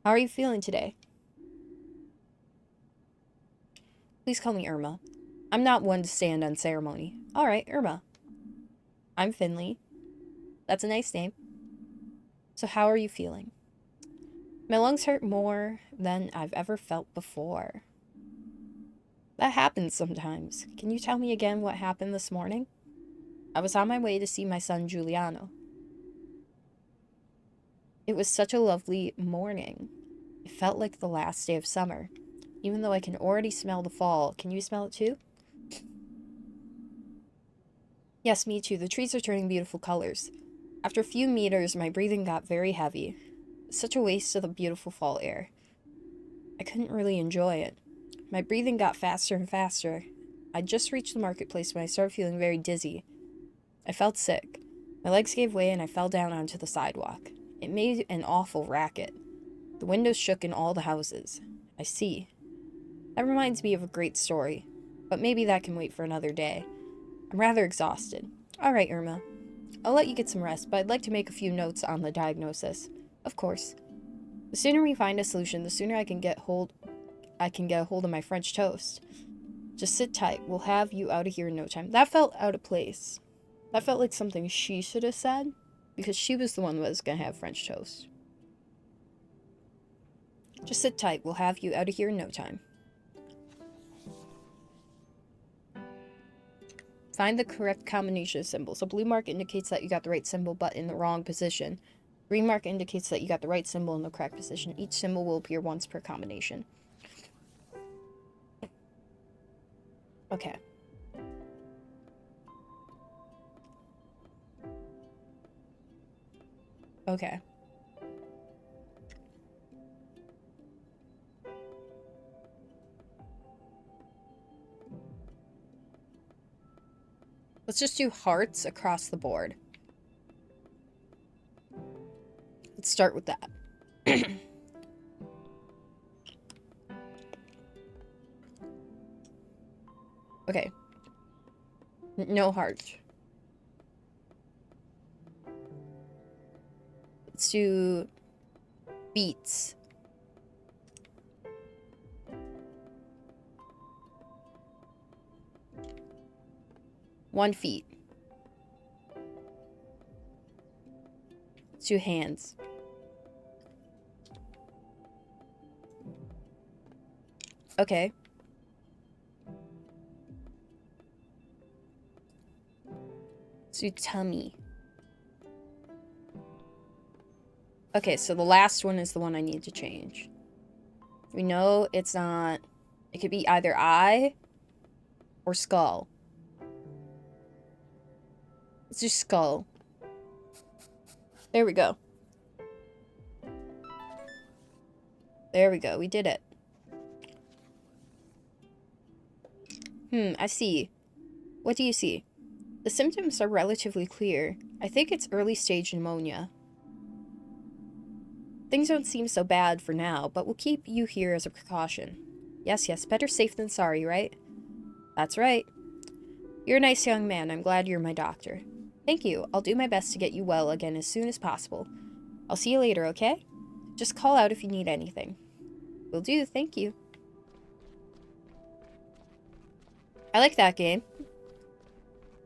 How are you feeling today? Please call me Irma. I'm not one to stand on ceremony. Alright, Irma. I'm Finley. That's a nice name. So how are you feeling? My lungs hurt more than I've ever felt before. That happens sometimes. Can you tell me again what happened this morning? I was on my way to see my son Giuliano. It was such a lovely morning. It felt like the last day of summer. Even though I can already smell the fall. Can you smell it too? Yes, me too. The trees are turning beautiful colors. After a few meters, my breathing got very heavy. Such a waste of the beautiful fall air. I couldn't really enjoy it. My breathing got faster and faster. I just reached the marketplace when I started feeling very dizzy. I felt sick. My legs gave way and I fell down onto the sidewalk. It made an awful racket. The windows shook in all the houses. I see. That reminds me of a great story, but maybe that can wait for another day. I'm rather exhausted. All right, Irma. I'll let you get some rest, but I'd like to make a few notes on the diagnosis. Of course. The sooner we find a solution, the sooner I can get a hold of my French toast. Just sit tight. We'll have you out of here in no time. That felt out of place. That felt like something she should have said, because she was the one that was going to have French toast. Just sit tight. We'll have you out of here in no time. Find the correct combination of symbols. A blue mark indicates that you got the right symbol, but in the wrong position. Green mark indicates that you got the right symbol in the correct position. Each symbol will appear once per combination. Okay. Okay. Let's just do hearts across the board. Let's start with that. Okay. No heart. Let's do beets. One feet. Let's do hands. Okay. Let's do tummy. Okay, so the last one is the one I need to change. We know it's not... It could be either eye or skull. Let's do skull. There we go. There we go. We did it. I see. What do you see? The symptoms are relatively clear. I think it's early stage pneumonia. Things don't seem so bad for now, but we'll keep you here as a precaution. Yes, better safe than sorry, right? That's right. You're a nice young man. I'm glad you're my doctor. Thank you. I'll do my best to get you well again as soon as possible. I'll see you later, okay? Just call out if you need anything. Will do, thank you. I like that game.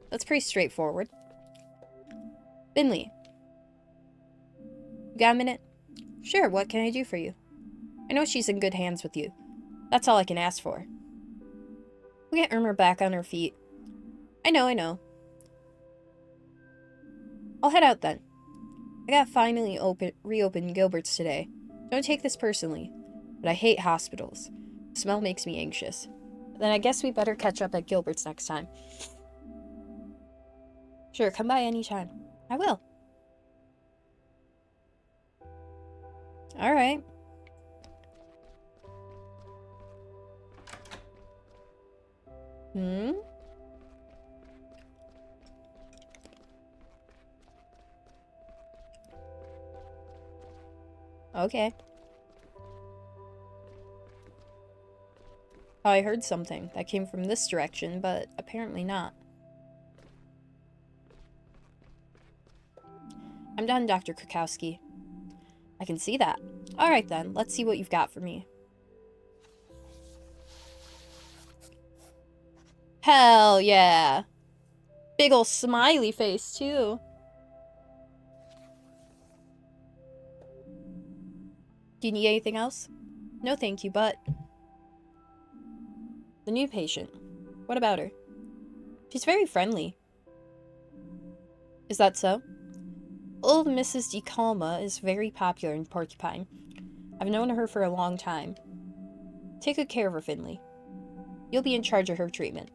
That's pretty straightforward. Finley. You got a minute? Sure, what can I do for you? I know she's in good hands with you. That's all I can ask for. We'll get Irma back on her feet. I know. I'll head out then. I gotta finally reopen Gilbert's today. Don't take this personally, but I hate hospitals. The smell makes me anxious. Then I guess we better catch up at Gilbert's next time. Sure, come by anytime. I will. Alright. Okay. Oh, I heard something that came from this direction, but apparently not. I'm done, Dr. Krakowski. I can see that. Alright then, let's see what you've got for me. Hell yeah! Big ol' smiley face, too. Do you need anything else? No thank you, but... The new patient. What about her? She's very friendly. Is that so? Old Mrs. DeCalma is very popular in Porcupine. I've known her for a long time. Take good care of her, Finley. You'll be in charge of her treatment.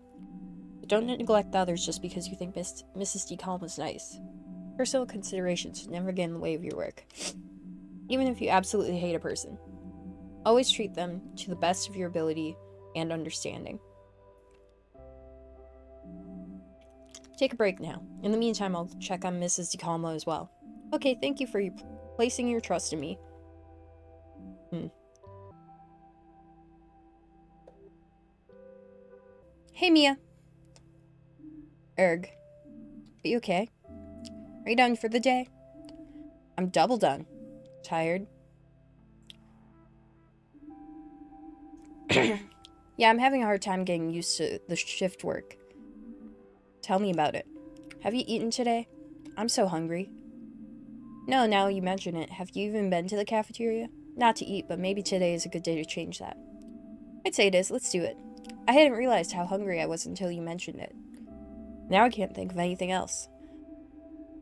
But Don't neglect the others just because you think Mrs. DeCalm is nice. Personal considerations should never get in the way of your work. Even if you absolutely hate a person. Always treat them to the best of your ability and understanding. Take a break now. In the meantime, I'll check on Mrs. DeCalmo as well. Okay, thank you for placing your trust in me. Hey, Mia. Erg. Are you okay? Are you done for the day? I'm double done. Tired? Yeah, I'm having a hard time getting used to the shift work. Tell me about it. Have you eaten today? I'm so hungry. No, now you mention it. Have you even been to the cafeteria? Not to eat, but maybe today is a good day to change that. I'd say it is. Let's do it. I hadn't realized how hungry I was until you mentioned it. Now I can't think of anything else.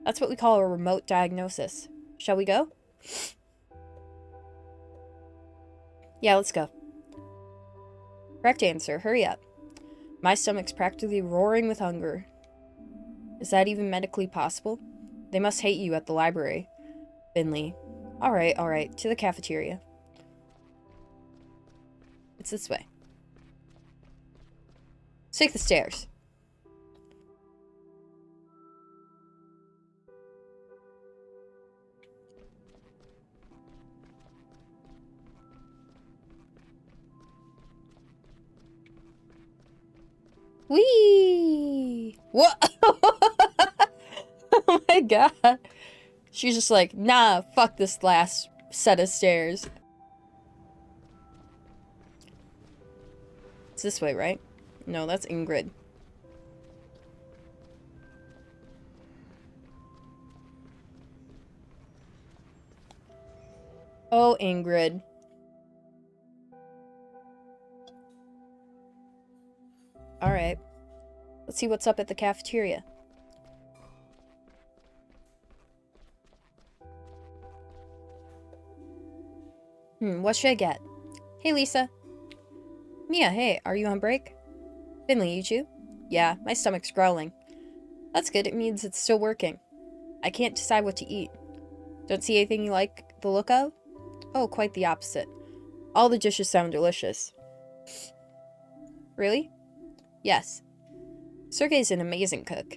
That's what we call a remote diagnosis. Shall we go? Yeah, let's go. Correct answer. Hurry up. My stomach's practically roaring with hunger. Is that even medically possible? They must hate you at the library. Finley. Alright. To the cafeteria. It's this way. Let's take the stairs. Whee! What? Oh my god. She's just like, nah, fuck this last set of stairs. It's this way, right? No, that's Ingrid. Oh, Ingrid. Alright. Let's see what's up at the cafeteria. What should I get? Hey, Lisa. Mia, hey, are you on break? Finley, you too? Yeah, my stomach's growling. That's good, it means it's still working. I can't decide what to eat. Don't see anything you like the look of? Oh, quite the opposite. All the dishes sound delicious. Really? Yes. Sergey's an amazing cook.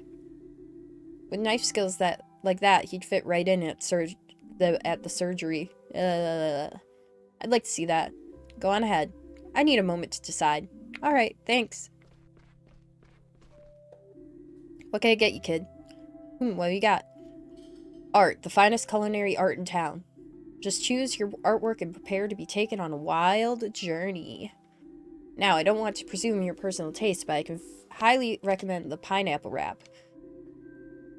With knife skills like that, he'd fit right in at the surgery. I'd like to see that. Go on ahead. I need a moment to decide. Alright, thanks. What can I get you, kid? What do you got? Art, the finest culinary art in town. Just choose your artwork and prepare to be taken on a wild journey. Now, I don't want to presume your personal taste, but I can highly recommend the pineapple wrap.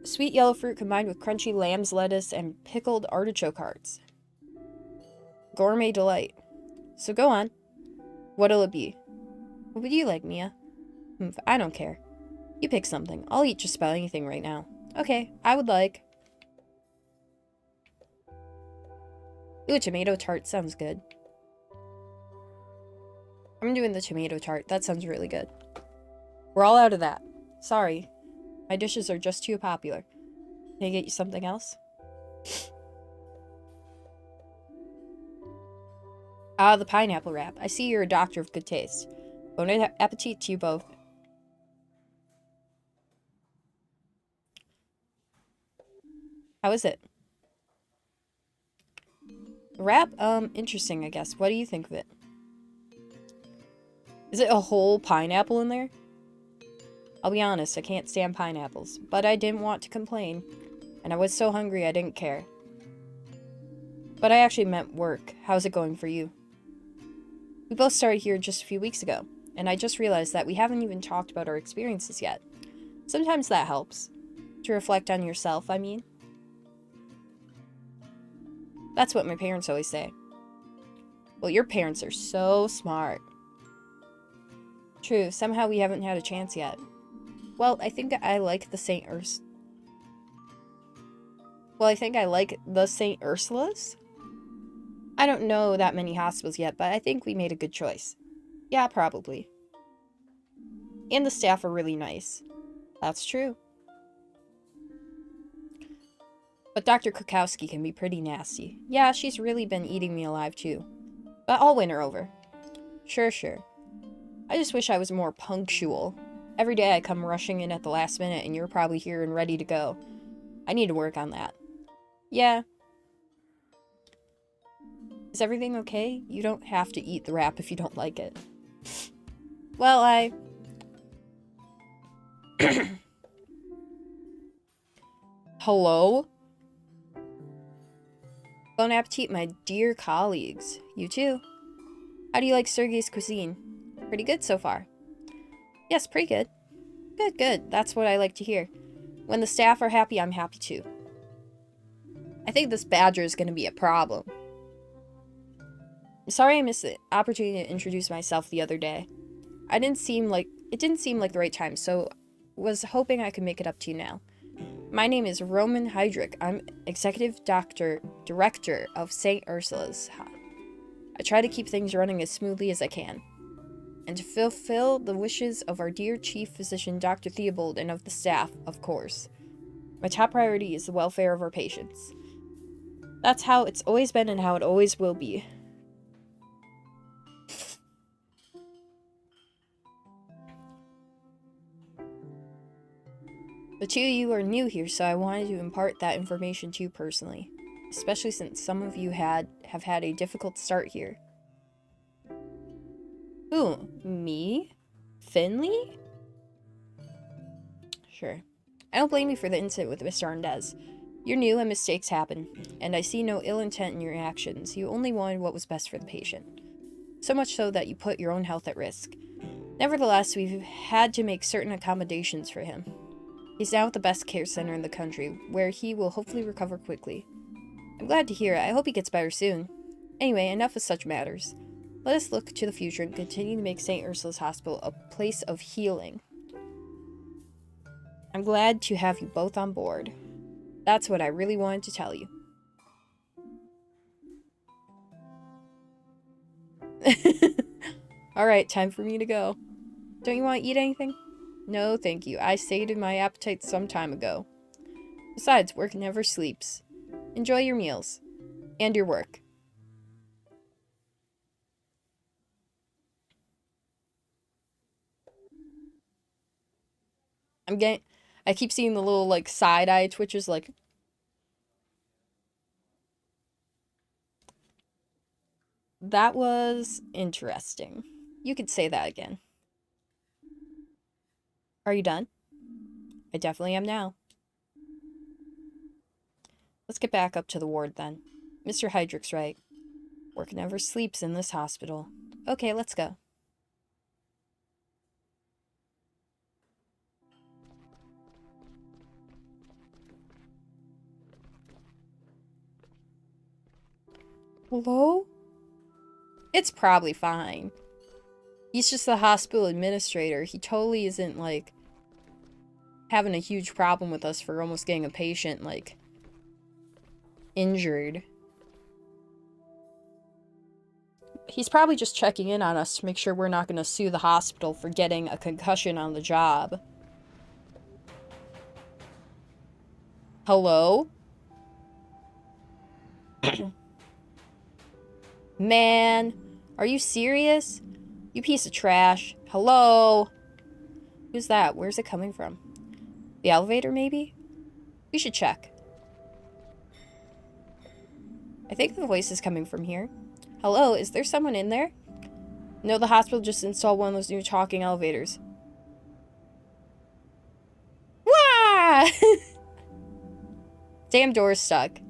Sweet yellow fruit combined with crunchy lamb's lettuce and pickled artichoke hearts. Gourmet delight. So go on. What'll it be? What would you like, Mia? I don't care. You pick something. I'll eat just about anything right now. Okay, I would like... Ooh, tomato tart sounds good. I'm doing the tomato tart. That sounds really good. We're all out of that. Sorry. My dishes are just too popular. Can I get you something else? Ah, the pineapple wrap. I see you're a doctor of good taste. Bon appetit to you both. How is it? Wrap? Interesting, I guess. What do you think of it? Is it a whole pineapple in there? I'll be honest, I can't stand pineapples, but I didn't want to complain, and I was so hungry I didn't care. But I actually meant work. How's it going for you? We both started here just a few weeks ago, and I just realized that we haven't even talked about our experiences yet. Sometimes that helps. To reflect on yourself, I mean. That's what my parents always say. Well, your parents are so smart. True, somehow we haven't had a chance yet. Well, I think I like the St. Ursulas? I don't know that many hospitals yet, but I think we made a good choice. Yeah, probably. And the staff are really nice. That's true. But Dr. Krukowski can be pretty nasty. Yeah, she's really been eating me alive too. But I'll win her over. Sure. I just wish I was more punctual. Every day I come rushing in at the last minute and you're probably here and ready to go. I need to work on that. Yeah. Is everything okay? You don't have to eat the wrap if you don't like it. Well, Hello? Bon appetit, my dear colleagues. You too. How do you like Sergei's cuisine? Pretty good so far. Yes, pretty good. Good. That's what I like to hear. When the staff are happy, I'm happy too. I think this badger is going to be a problem. Sorry I missed the opportunity to introduce myself the other day. It didn't seem like the right time, so was hoping I could make it up to you now. My name is Roman Heydrich. I'm Executive Director of St. Ursula's. I try to keep things running as smoothly as I can. And to fulfill the wishes of our dear Chief Physician, Dr. Theobald, and of the staff, of course. My top priority is the welfare of our patients. That's how it's always been and how it always will be. The two of you are new here, so I wanted to impart that information to you personally, especially since some of you have had a difficult start here. Who? Me? Finley? Sure. I don't blame you for the incident with Mr. Arndez. You're new and mistakes happen, and I see no ill intent in your actions. You only wanted what was best for the patient. So much so that you put your own health at risk. Nevertheless, we've had to make certain accommodations for him. He's now at the best care center in the country, where he will hopefully recover quickly. I'm glad to hear it. I hope he gets better soon. Anyway, enough of such matters. Let us look to the future and continue to make St. Ursula's Hospital a place of healing. I'm glad to have you both on board. That's what I really wanted to tell you. Alright, time for me to go. Don't you want to eat anything? No, thank you. I sated my appetite some time ago. Besides, work never sleeps. Enjoy your meals. And your work. I keep seeing the little, like, side-eye twitches, like... That was interesting. You could say that again. Are you done? I definitely am now. Let's get back up to the ward then. Mr. Heydrich's right. Work never sleeps in this hospital. Okay, let's go. Hello? It's probably fine. He's just the hospital administrator. He totally isn't, like, having a huge problem with us for almost getting a patient, like, injured. He's probably just checking in on us to make sure we're not going to sue the hospital for getting a concussion on the job. Hello? Man, are you serious? You piece of trash. Hello? Who's that? Where's it coming from? The elevator, maybe? We should check. I think the voice is coming from here. Hello, is there someone in there? No, the hospital just installed one of those new talking elevators. Wah! Damn door's stuck.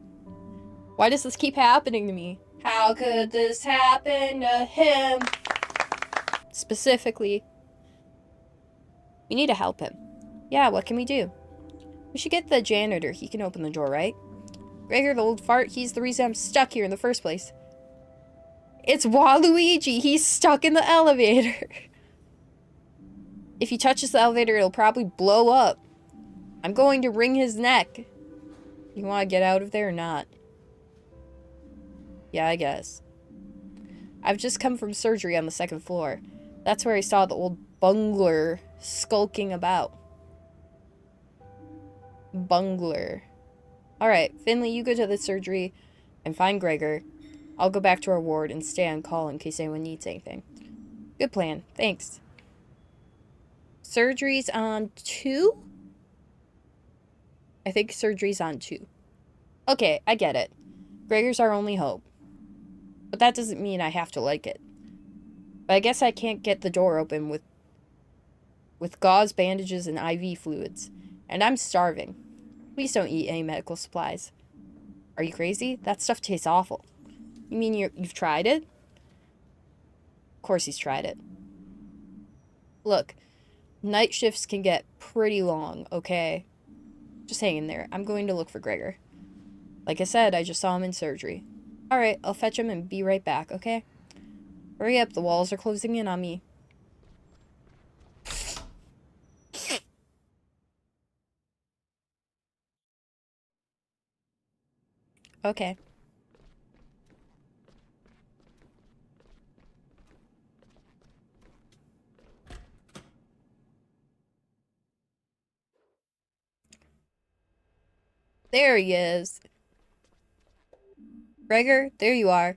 Why does this keep happening to me? How could this happen to him? Specifically. We need to help him. Yeah, what can we do? We should get the janitor. He can open the door, right? Gregor, the old fart, he's the reason I'm stuck here in the first place. It's Waluigi. He's stuck in the elevator. If he touches the elevator, it'll probably blow up. I'm going to wring his neck. You want to get out of there or not? Yeah, I guess. I've just come from surgery on the second floor. That's where I saw the old bungler skulking about. Bungler. Alright, Finley, you go to the surgery and find Gregor. I'll go back to our ward and stay on call in case anyone needs anything. Good plan. Thanks. Surgery's on 2? I think surgery's on 2. Okay, I get it. Gregor's our only hope. But that doesn't mean I have to like it. But I guess I can't get the door open with gauze, bandages, and IV fluids. And I'm starving. Please don't eat any medical supplies. Are you crazy? That stuff tastes awful. You mean you've tried it? Of course he's tried it. Look, night shifts can get pretty long, okay? Just hang in there. I'm going to look for Gregor. Like I said, I just saw him in surgery. Alright, I'll fetch him and be right back, okay? Hurry up, the walls are closing in on me. Okay. There he is. Gregor, there you are.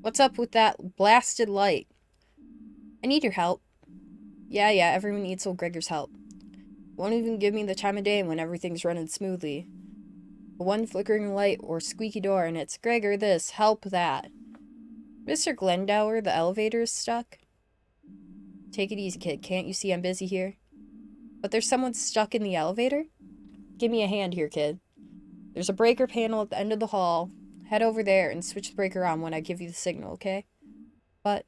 What's up with that blasted light? I need your help. Yeah, everyone needs old Gregor's help. Won't even give me the time of day when everything's running smoothly. One flickering light or squeaky door and it's Gregor this, help that. Mr. Glendower, the elevator is stuck. Take it easy, kid. Can't you see I'm busy here? But there's someone stuck in the elevator? Give me a hand here, kid. There's a breaker panel at the end of the hall. Head over there and switch the breaker on when I give you the signal, okay? But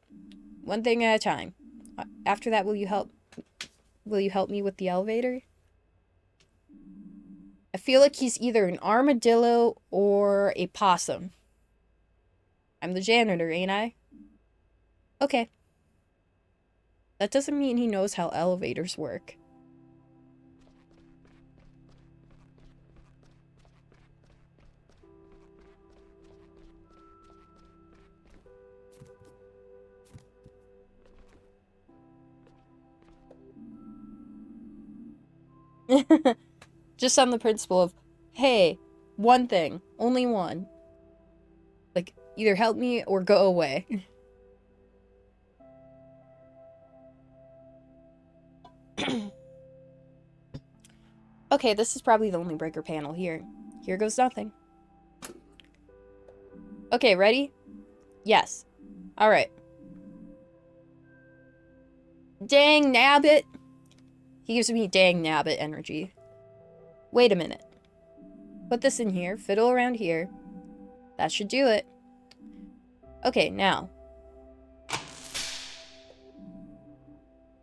one thing at a time. After that, will you help me with the elevator? I feel like he's either an armadillo or a possum. I'm the janitor, ain't I? Okay. That doesn't mean he knows how elevators work. Just on the principle of, hey, one thing, only one. Like, either help me or go away. Okay, this is probably the only breaker panel here. Here goes nothing. Okay, ready? Yes. Alright. Dang nabbit! He gives me dang nabbit energy. Wait a minute. Put this in here, fiddle around here. That should do it. Okay, now.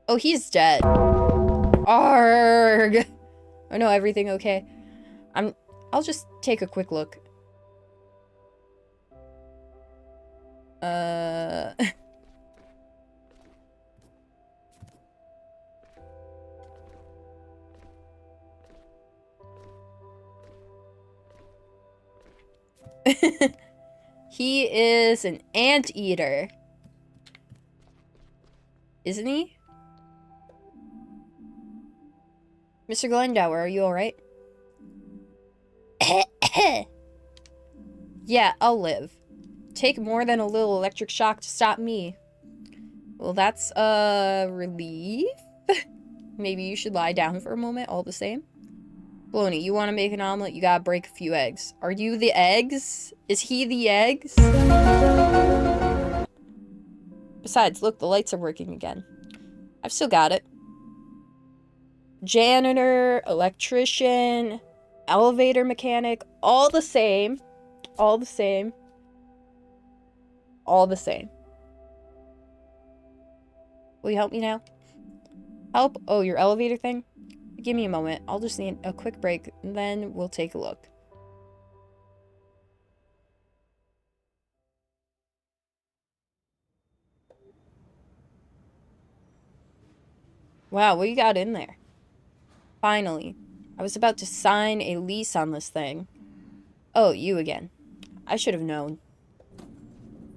Oh, he's dead. Arrgh! Oh no, everything okay? I'll just take a quick look. He is an anteater. Isn't he? Mr. Glendower, are you alright? Yeah, I'll live. Take more than a little electric shock to stop me. Well, that's a relief. Maybe you should lie down for a moment all the same. Baloney, you want to make an omelet, you gotta break a few eggs. Are you the eggs? Is he the eggs? Besides, look, the lights are working again. I've still got it. Janitor, electrician, elevator mechanic, all the same. All the same. All the same. Will you help me now? Help? Oh, your elevator thing? Give me a moment. I'll just need a quick break, and then we'll take a look. Wow, what you got in there? Finally. I was about to sign a lease on this thing. Oh, you again. I should have known.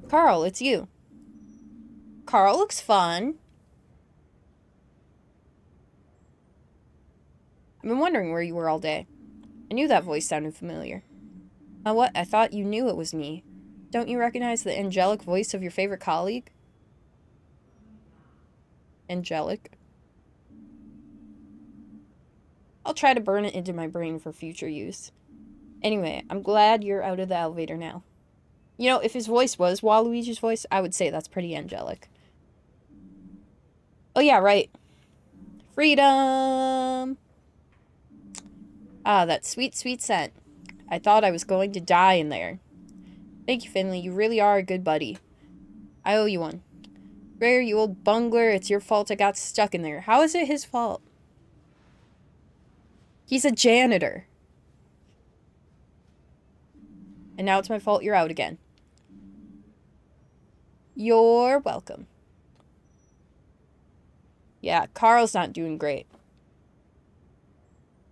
Carl, it's you. Carl looks fun. I've been wondering where you were all day. I knew that voice sounded familiar. What? I thought you knew it was me. Don't you recognize the angelic voice of your favorite colleague? Angelic? I'll try to burn it into my brain for future use. Anyway, I'm glad you're out of the elevator now. You know, if his voice was Waluigi's voice, I would say that's pretty angelic. Oh yeah, right. Freedom! Ah, that sweet, sweet scent. I thought I was going to die in there. Thank you, Finley. You really are a good buddy. I owe you one. Rare, you old bungler. It's your fault I got stuck in there. How is it his fault? He's a janitor. And now it's my fault you're out again. You're welcome. Yeah, Carl's not doing great.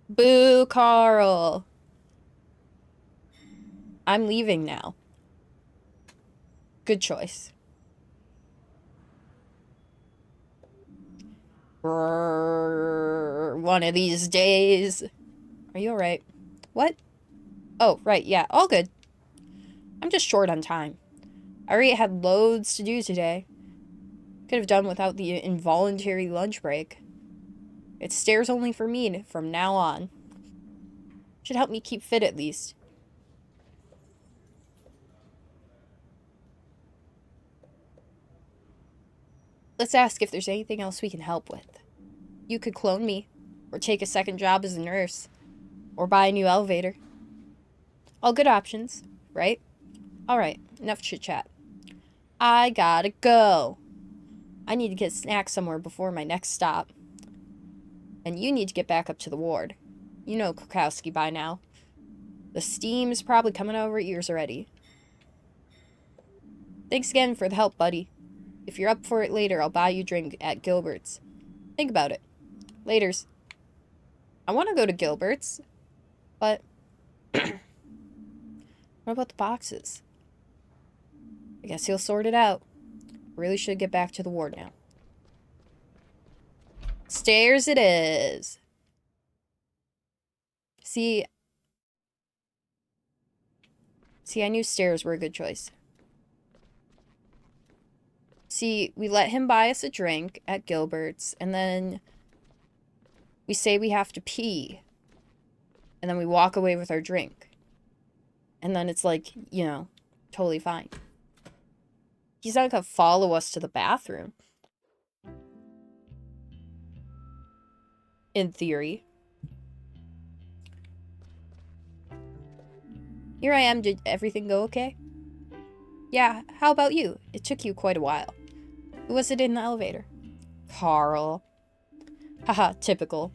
Boo, Carl. I'm leaving now. Good choice. One of these days. Are you alright? What? Oh, right, yeah, all good. I'm just short on time. I already had loads to do today. Could have done without the involuntary lunch break. It's stairs only for me from now on. Should help me keep fit at least. Let's ask if there's anything else we can help with. You could clone me, or take a second job as a nurse, or buy a new elevator. All good options, right? Alright, enough chit-chat. I gotta go. I need to get snacks somewhere before my next stop. And you need to get back up to the ward. You know Krukowski by now. The steam's probably coming over your ears already. Thanks again for the help, buddy. If you're up for it later, I'll buy you a drink at Gilbert's. Think about it. Laters. I want to go to Gilbert's, but what about the boxes? I guess he'll sort it out. Really should get back to the ward now. Stairs it is. See, I knew stairs were a good choice. See, we let him buy us a drink at Gilbert's, and then we say we have to pee. And then we walk away with our drink. And then it's like, you know, totally fine. He's not gonna follow us to the bathroom. In theory. Here I am. Did everything go okay? Yeah, how about you? It took you quite a while. Who was it in the elevator? Carl. Haha, typical.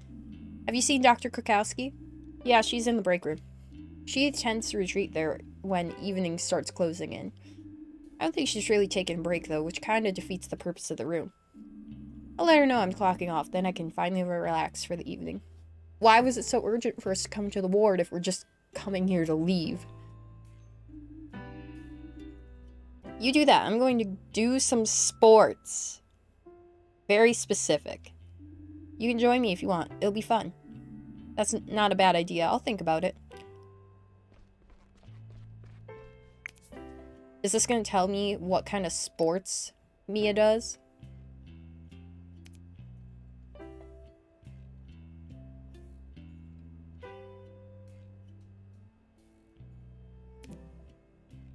Have you seen Dr. Krukowski? Yeah, she's in the break room. She tends to retreat there when evening starts closing in. I don't think she's really taking a break, though, which kind of defeats the purpose of the room. I'll let her know I'm clocking off, then I can finally relax for the evening. Why was it so urgent for us to come to the ward if we're just coming here to leave? You do that. I'm going to do some sports. Very specific. You can join me if you want. It'll be fun. That's not a bad idea. I'll think about it. Is this going to tell me what kind of sports Mia does?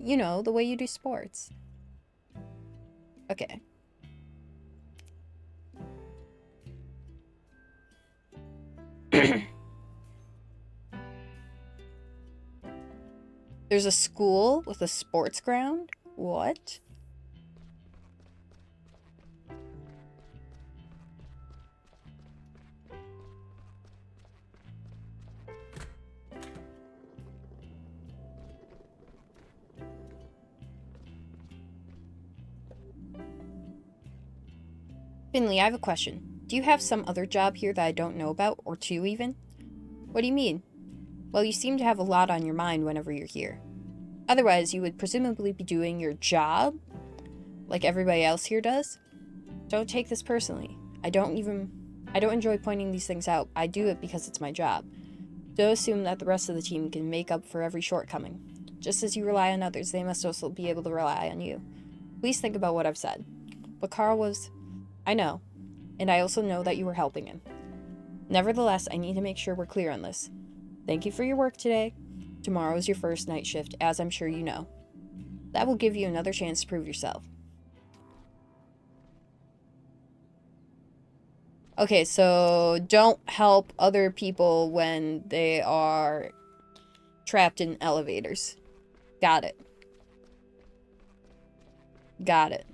You know, the way you do sports. Okay. There's a school with a sports ground? What? Finley, I have a question. Do you have some other job here that I don't know about, or two even? What do you mean? Well, you seem to have a lot on your mind whenever you're here. Otherwise, you would presumably be doing your job, like everybody else here does. Don't take this personally. I don't even I don't enjoy pointing these things out. I do it because it's my job. Don't assume that the rest of the team can make up for every shortcoming. Just as you rely on others, they must also be able to rely on you. Please think about what I've said. But Carl was... I know. And I also know that you were helping him. Nevertheless, I need to make sure we're clear on this. Thank you for your work today. Tomorrow is your first night shift, as I'm sure you know. That will give you another chance to prove yourself. Okay, so don't help other people when they are trapped in elevators. Got it. Got it.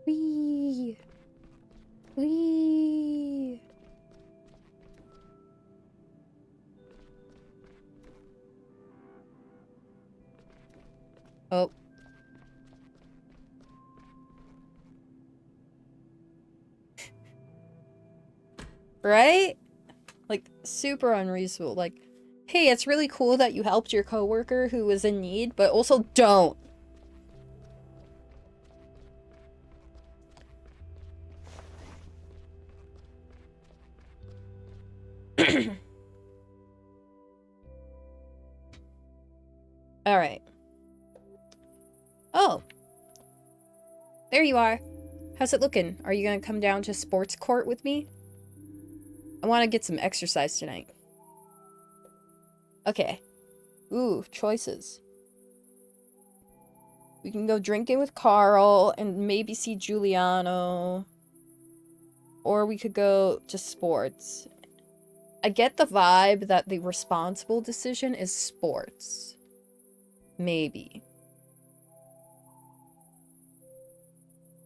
Whee! Whee! Oh. Right? Like, super unreasonable. Like, hey, it's really cool that you helped your coworker who was in need, but also don't. Alright. Oh. There you are. How's it looking? Are you gonna come down to sports court with me? I want to get some exercise tonight. Okay. Ooh, choices. We can go drinking with Carl and maybe see Giuliano. Or we could go to sports. I get the vibe that the responsible decision is sports. Maybe.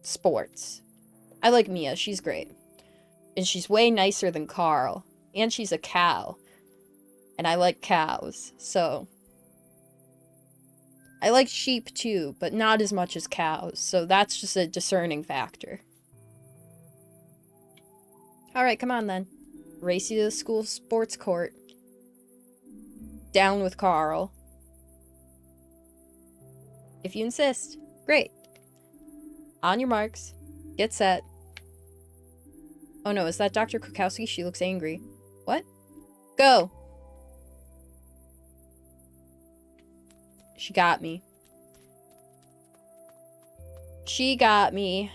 Sports. I like Mia. She's great. And she's way nicer than Carl. And she's a cow. And I like cows. So... I like sheep too, but not as much as cows. So that's just a discerning factor. Alright, come on then. Race you to the school sports court. Down with Carl. If you insist. Great. On your marks. Get set. Oh no, is that Dr. Krakowski? She looks angry. What? Go! She got me. She got me.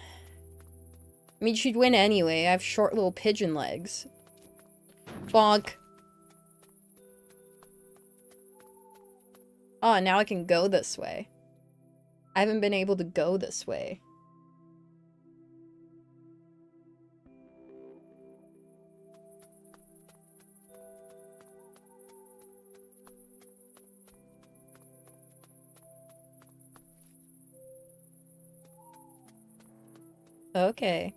I mean, she'd win anyway. I have short little pigeon legs. Bonk. Oh, now I can go this way. I haven't been able to go this way. Okay.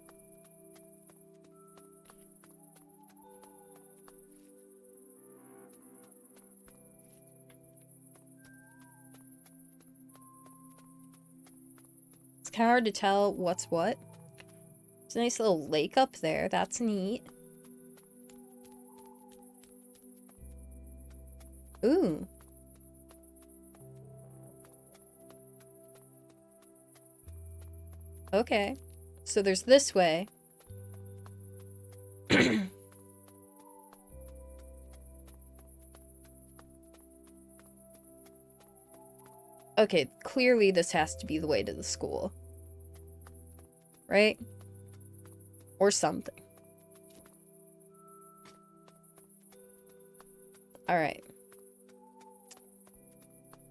It's kind of hard to tell what's what. There's a nice little lake up there. That's neat. Ooh. Okay. So there's this way. Okay, clearly this has to be the way to the school. Right? Or something. Alright.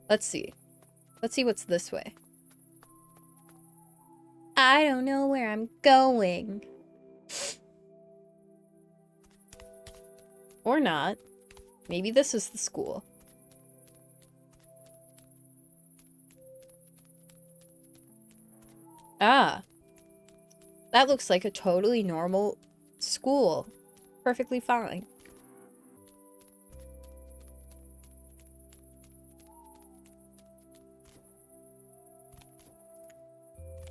Let's see. Let's see what's this way. I don't know where I'm going. Or not. Maybe this is the school. Ah. That looks like a totally normal school. Perfectly fine.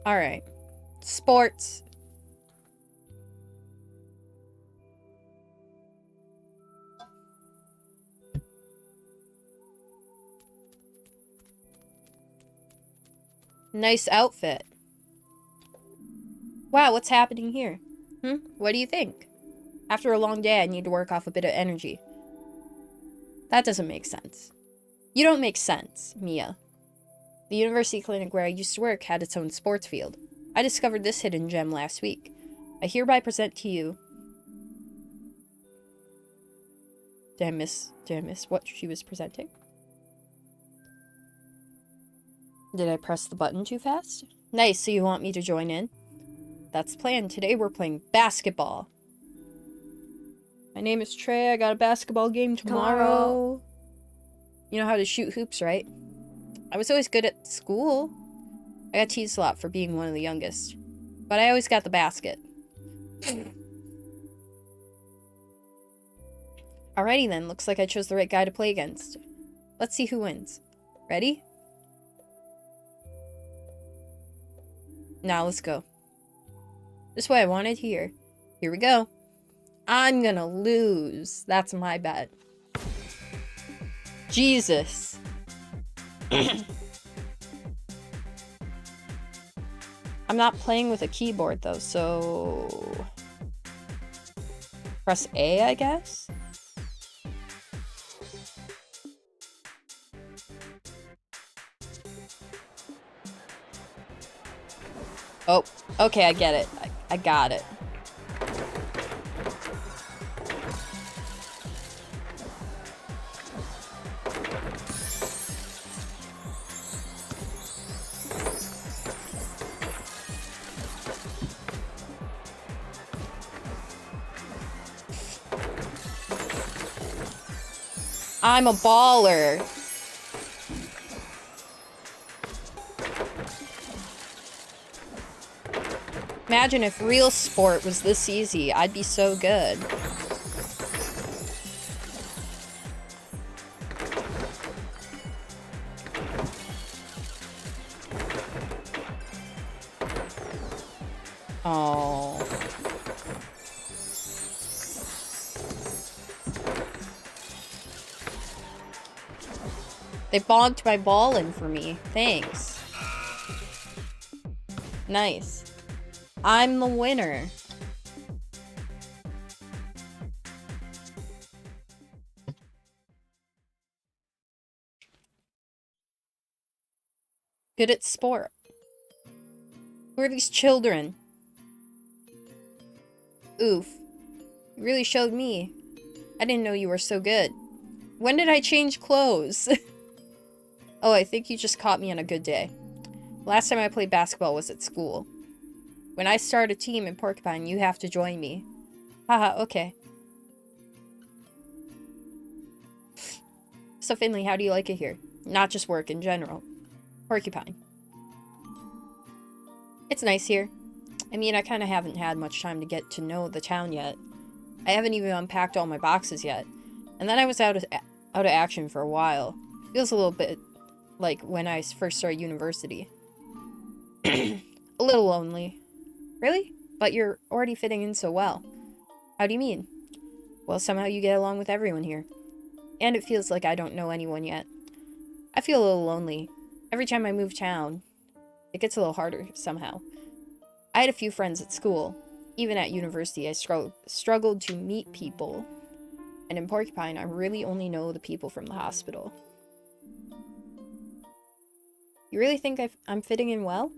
Alright. Sports. Nice outfit. Wow, what's happening here? What do you think? After a long day, I need to work off a bit of energy. That doesn't make sense. You don't make sense, Mia. The university clinic where I used to work had its own sports field. I discovered this hidden gem last week. I hereby present to you... Did I miss what she was presenting? Did I press the button too fast? Nice, so you want me to join in? That's the plan. Today we're playing basketball. My name is Trey. I got a basketball game tomorrow. You know how to shoot hoops, right? I was always good at school. I got teased a lot for being one of the youngest. But I always got the basket. Alrighty then, looks like I chose the right guy to play against. Let's see who wins. Ready? Now let's go. This is what I wanted here. Here we go. I'm gonna lose. That's my bet. Jesus. I'm not playing with a keyboard though, so... Press A, I guess? Oh, okay, I get it. I got it. I'm a baller. Imagine if real sport was this easy. I'd be so good. Oh. They bonked my ball in for me. Thanks. Nice. I'm the winner. Good at sport. Who are these children? Oof. You really showed me. I didn't know you were so good. When did I change clothes? Oh, I think you just caught me on a good day. Last time I played basketball was at school. When I start a team in Porcupine, you have to join me. Haha, okay. So Finley, how do you like it here? Not just work in general. Porcupine. It's nice here. I mean, I kind of haven't had much time to get to know the town yet. I haven't even unpacked all my boxes yet. And then I was out of action for a while. Feels a little bit like when I first started university. A little lonely. Really? But you're already fitting in so well. How do you mean? Well, somehow you get along with everyone here. And it feels like I don't know anyone yet. I feel a little lonely. Every time I move town, it gets a little harder somehow. I had a few friends at school. Even at university, I struggled to meet people. And in Porcupine, I really only know the people from the hospital. You really think I'm fitting in well?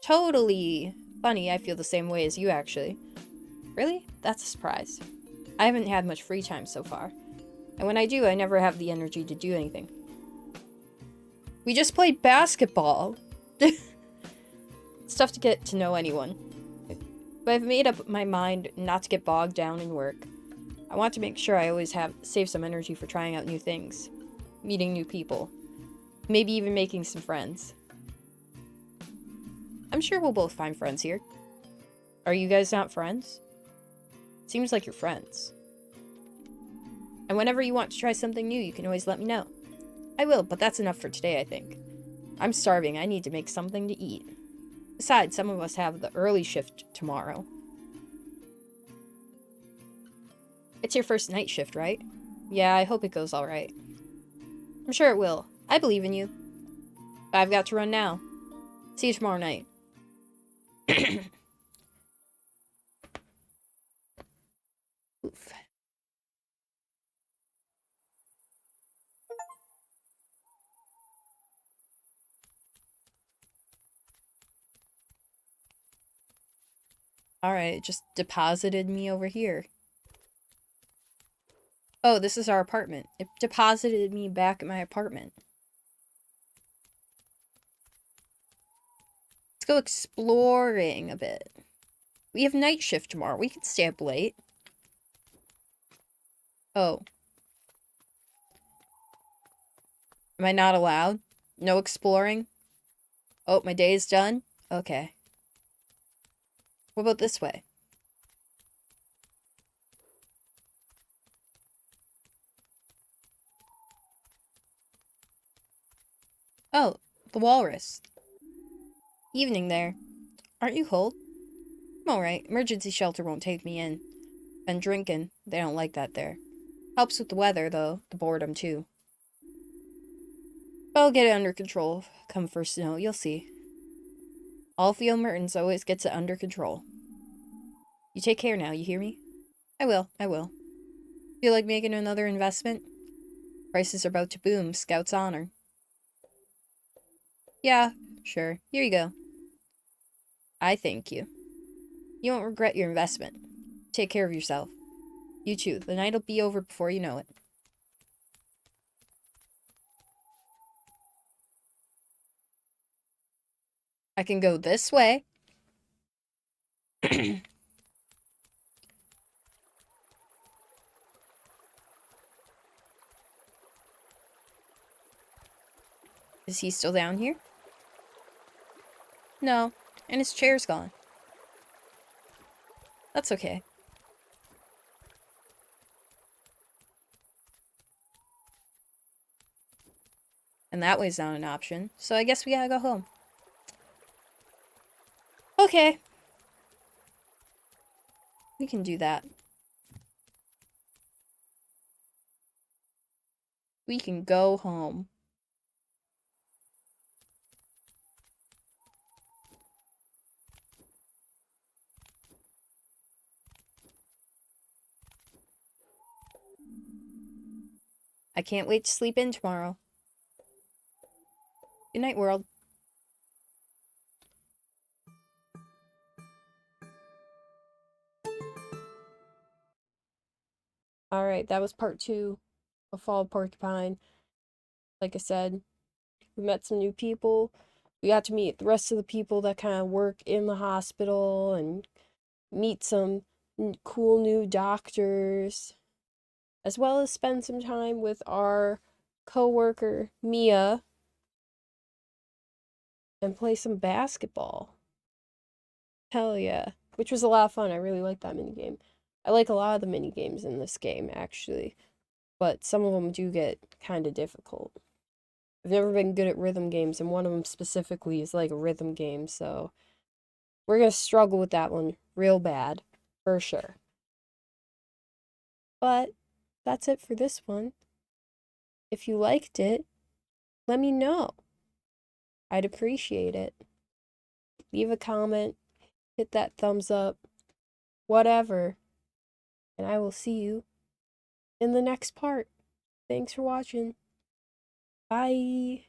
Totally! Funny, I feel the same way as you, actually. Really? That's a surprise. I haven't had much free time so far. And when I do, I never have the energy to do anything. We just played basketball! It's tough to get to know anyone. But I've made up my mind not to get bogged down in work. I want to make sure I always save some energy for trying out new things. Meeting new people. Maybe even making some friends. I'm sure we'll both find friends here. Are you guys not friends? Seems like you're friends. And whenever you want to try something new, you can always let me know. I will, but that's enough for today, I think. I'm starving. I need to make something to eat. Besides, some of us have the early shift tomorrow. It's your first night shift, right? Yeah, I hope it goes alright. I'm sure it will. I believe in you. But I've got to run now. See you tomorrow night. Oof. Alright, it just deposited me over here. Oh, this is our apartment. It deposited me back at my apartment. Let's go exploring a bit. We have night shift tomorrow. We can stay up late. Oh. Am I not allowed? No exploring? Oh, my day is done? Okay. What about this way? Oh, the walrus. Evening there. Aren't you cold? I'm alright. Emergency shelter won't take me in. Been drinking. They don't like that there. Helps with the weather, though. The boredom, too. But I'll get it under control. Come first snow, you'll see. Alfio Mertens always gets it under control. You take care now, you hear me? I will. Feel like making another investment? Prices are about to boom. Scout's honor. Yeah, sure. Here you go. I thank you. You won't regret your investment. Take care of yourself. You too. The night'll be over before you know it. I can go this way. Is he still down here? No, and his chair's gone. That's okay. And that way's not an option, so I guess we gotta go home. Okay. We can do that. We can go home. I can't wait to sleep in tomorrow. Good night, world. Alright, that was part 2 of Fall of Porcupine. Like I said, we met some new people. We got to meet the rest of the people that kind of work in the hospital and meet some cool new doctors, as well as spend some time with our coworker Mia and play some basketball. Hell yeah. Which was a lot of fun. I really like that mini game. I like a lot of the mini games in this game, actually. But some of them do get kind of difficult. I've never been good at rhythm games, and one of them specifically is like a rhythm game, so we're gonna struggle with that one real bad, for sure. But that's it for this one. If you liked it, let me know. I'd appreciate it. Leave a comment, hit that thumbs up, whatever. And I will see you in the next part. Thanks for watching. Bye.